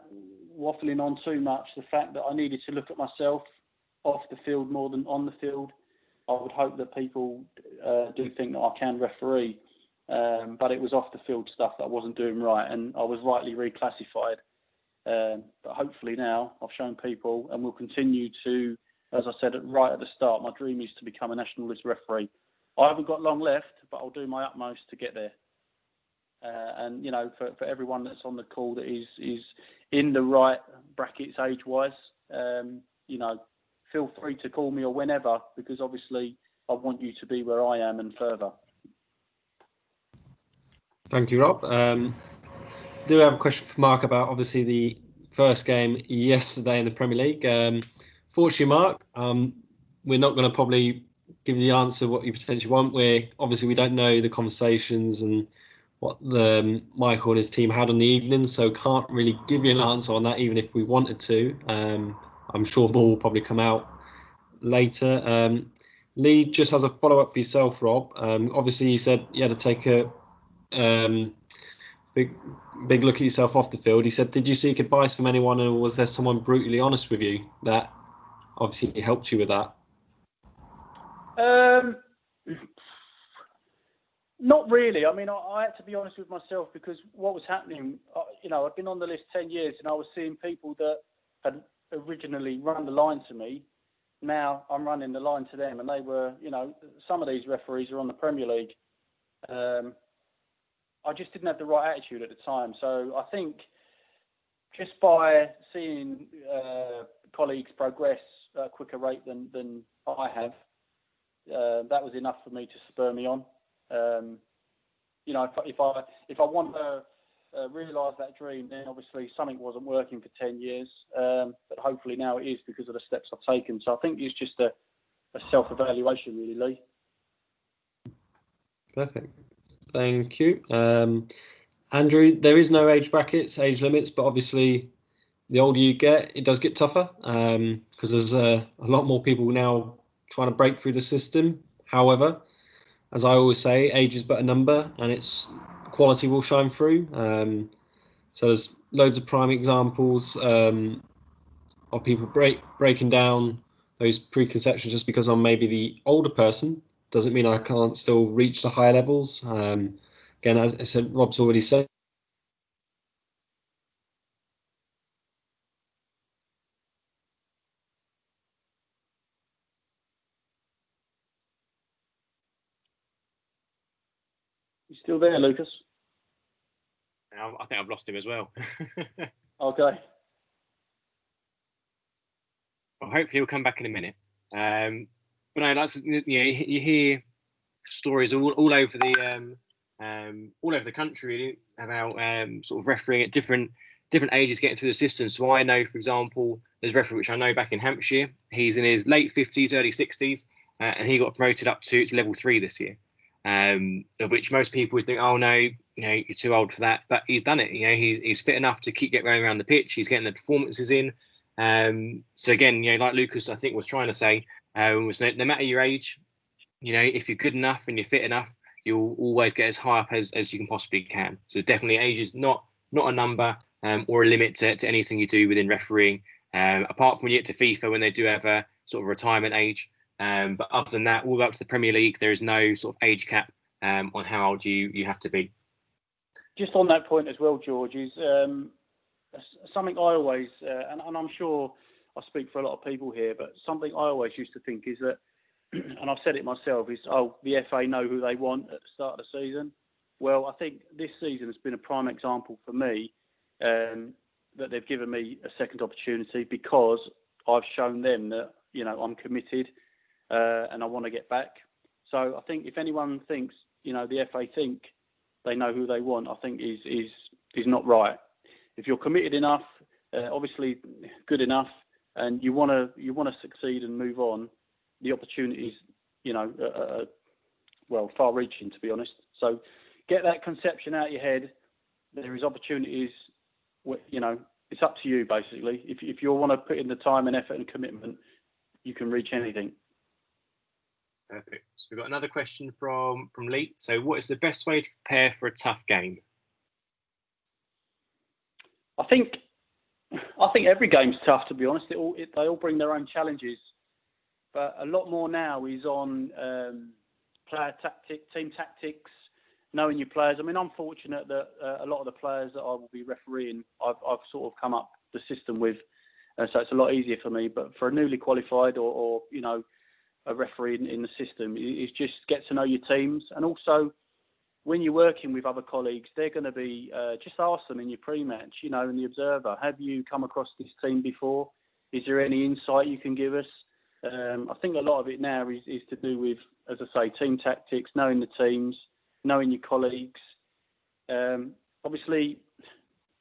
waffling on too much, the fact that I needed to look at myself off the field more than on the field, I would hope that people do think that I can referee. But it was off the field stuff that I wasn't doing right, and I was rightly reclassified. But hopefully now I've shown people, and will continue to, as I said right at the start, my dream is to become a national list referee. I haven't got long left, but I'll do my utmost to get there. And for everyone that's on the call that is in the right brackets age-wise, feel free to call me or whenever, because obviously I want you to be where I am and further. Thank you, Rob. Do have a question for Mark about obviously the first game yesterday in the Premier League. Fortunately, Mark, we're not going to probably give you the answer what you potentially want. We don't know the conversations and what the Michael and his team had on the evening, so can't really give you an answer on that, even if we wanted to. I'm sure more will probably come out later. Lee just has a follow-up for yourself, Rob. Obviously, you said you had to take a big look at yourself off the field. He said, did you seek advice from anyone, or was there someone brutally honest with you that obviously helped you with that? Not really. I mean, I had to be honest with myself, because what was happening, I'd been on the list 10 years and I was seeing people that had originally run the line to me. Now I'm running the line to them, and they were, some of these referees are on the Premier League. I just didn't have the right attitude at the time. So I think just by seeing colleagues progress at a quicker rate than I have, that was enough for me to spur me on. You know, if I want to realise that dream, then obviously something wasn't working for 10 years, but hopefully now it is because of the steps I've taken. So I think it's just a self-evaluation, really, Lee. Perfect. Thank you. Andrew, there is no age brackets, age limits, but obviously the older you get, it does get tougher because there's a lot more people now trying to break through the system. However, as I always say, age is but a number, and its quality will shine through. So there's loads of prime examples of people breaking down those preconceptions. Just because I'm maybe the older person doesn't mean I can't still reach the higher levels. Again, as I said, Rob's already said. You still there, Lucas? I think I've lost him as well. Okay. Well, hopefully he'll come back in a minute. But no, that's, you know, you hear stories all over the country really about sort of refereeing at different ages getting through the system. So I know, for example, there's a referee which I know back in Hampshire. He's in his late 50s, early 60s, and he got promoted up to level 3 this year. Which most people would think, oh no, you know, you're too old for that. But he's done it. You know, he's fit enough to keep getting around the pitch. He's getting the performances in. So again, you know, like Lucas, I think was trying to say, was no matter your age, you know, if you're good enough and you're fit enough, you'll always get as high up as you can possibly can. So definitely, age is not a number or a limit to anything you do within refereeing. Apart from when you get to FIFA, when they do have a sort of retirement age. But other than that, all the way up to the Premier League, there is no sort of age cap on how old you have to be. Just on that point as well, George, is something I always, and I'm sure I speak for a lot of people here, but something I always used to think is that, and I've said it myself, is, the FA know who they want at the start of the season. Well, I think this season has been a prime example for me that they've given me a second opportunity because I've shown them that, you know, I'm committed and I want to get back. So I think if anyone thinks, you know, the FA think they know who they want, I think is not right. If you're committed enough, obviously good enough, and you want to succeed and move on, the opportunities, you know, well, far-reaching, to be honest. So get that conception out of your head. There is opportunities. You know, it's up to you basically. If you want to put in the time and effort and commitment, you can reach anything. Perfect. So we've got another question from Lee. So, what is the best way to prepare for a tough game? I think every game's tough, to be honest. They all bring their own challenges, but a lot more now is on player tactics, team tactics, knowing your players. I mean, I'm fortunate that a lot of the players that I will be refereeing, I've sort of come up the system with, so it's a lot easier for me. But for a newly qualified or you know, a referee in the system, is just get to know your teams, and also when you're working with other colleagues, they're going to be just ask them in your pre-match, you know, in the observer, have you come across this team before? Is there any insight you can give us? I think a lot of it now is to do with, as I say, team tactics, knowing the teams, knowing your colleagues. Obviously,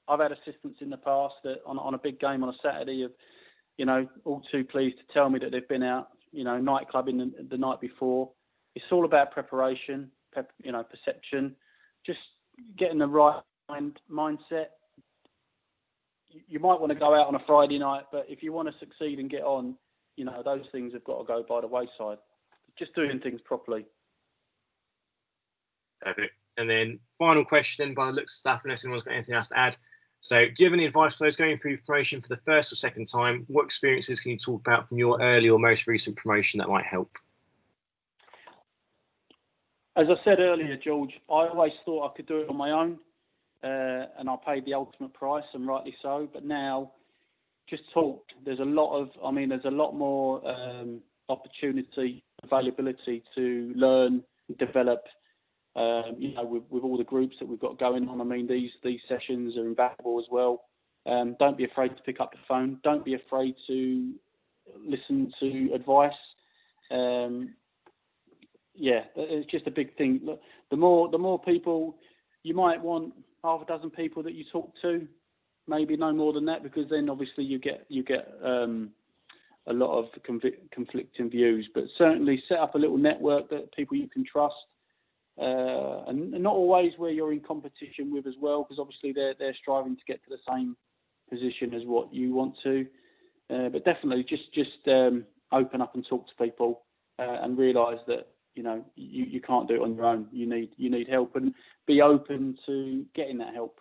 I've had assistants in the past that on a big game on a Saturday have, you know, all too pleased to tell me that they've been out, you know, nightclubbing the night before. It's all about preparation, you know, perception, just getting the right mindset. You might want to go out on a Friday night, but if you want to succeed and get on, you know, those things have got to go by the wayside. Just doing things properly. Perfect. And then final question, by the looks of stuff, unless anyone's got anything else to add. So, do you have any advice for those going through promotion for the first or second time? What experiences can you talk about from your early or most recent promotion that might help? As I said earlier, George, I always thought I could do it on my own, and I paid the ultimate price, and rightly so. But now, just talk. There's a lot more opportunity, availability to learn, develop. You know, with all the groups that we've got going on. I mean, these sessions are invaluable as well. Don't be afraid to pick up the phone. Don't be afraid to listen to advice. It's just a big thing. Look, the more people, you might want half a dozen people that you talk to, maybe no more than that, because then obviously you get a lot of conflicting views. But certainly set up a little network that people you can trust, and not always where you're in competition with as well, because obviously they're striving to get to the same position as what you want to. But definitely just open up and talk to people, and realise that you can't do it on your own. You need help, and be open to getting that help.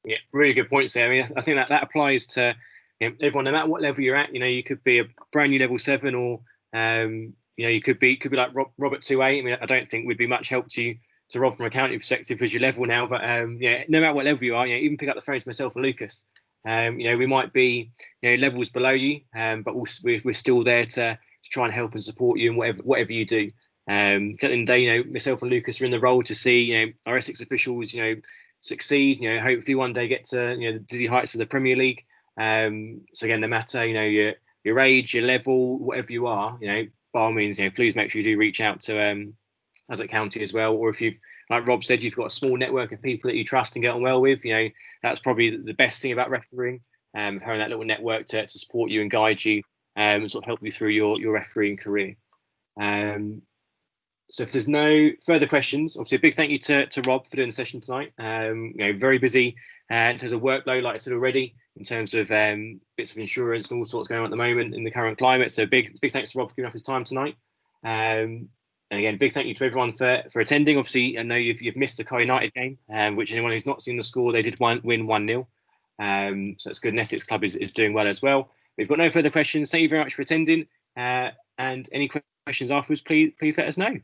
Yeah, really good points there. I mean, I think that applies to everyone, no matter what level you're at. You could be a brand new level 7, or you could be like Robert 2A. I mean, I don't think we'd be much help to Rob from a accounting perspective as your level now. But no matter what level you are, even pick up the phone to myself and Lucas. We might be levels below you, but we're still there to try and help and support you in whatever you do. At the end of the day, myself and Lucas are in the role to see our Essex officials succeed. Hopefully one day get to the dizzy heights of the Premier League. So again, no matter your age, your level, whatever you are, by all means, please make sure you do reach out to us at County as well. Or if you've, like Rob said, you've got a small network of people that you trust and get on well with, that's probably the best thing about refereeing, having that little network to support you and guide you, and sort of help you through your refereeing career. So if there's no further questions, obviously a big thank you to Rob for doing the session tonight. Very busy in terms of workload, like I said already, in terms of bits of insurance and all sorts going on at the moment in the current climate. So big thanks to Rob for giving up his time tonight. And again, big thank you to everyone for attending. Obviously, I know you've missed the Car United game, which anyone who's not seen the score, they did win 1-0. So it's good. And Essex Club is doing well as well. We've got no further questions. Thank you very much for attending. And any questions afterwards, please let us know.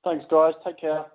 Thanks, guys. Take care.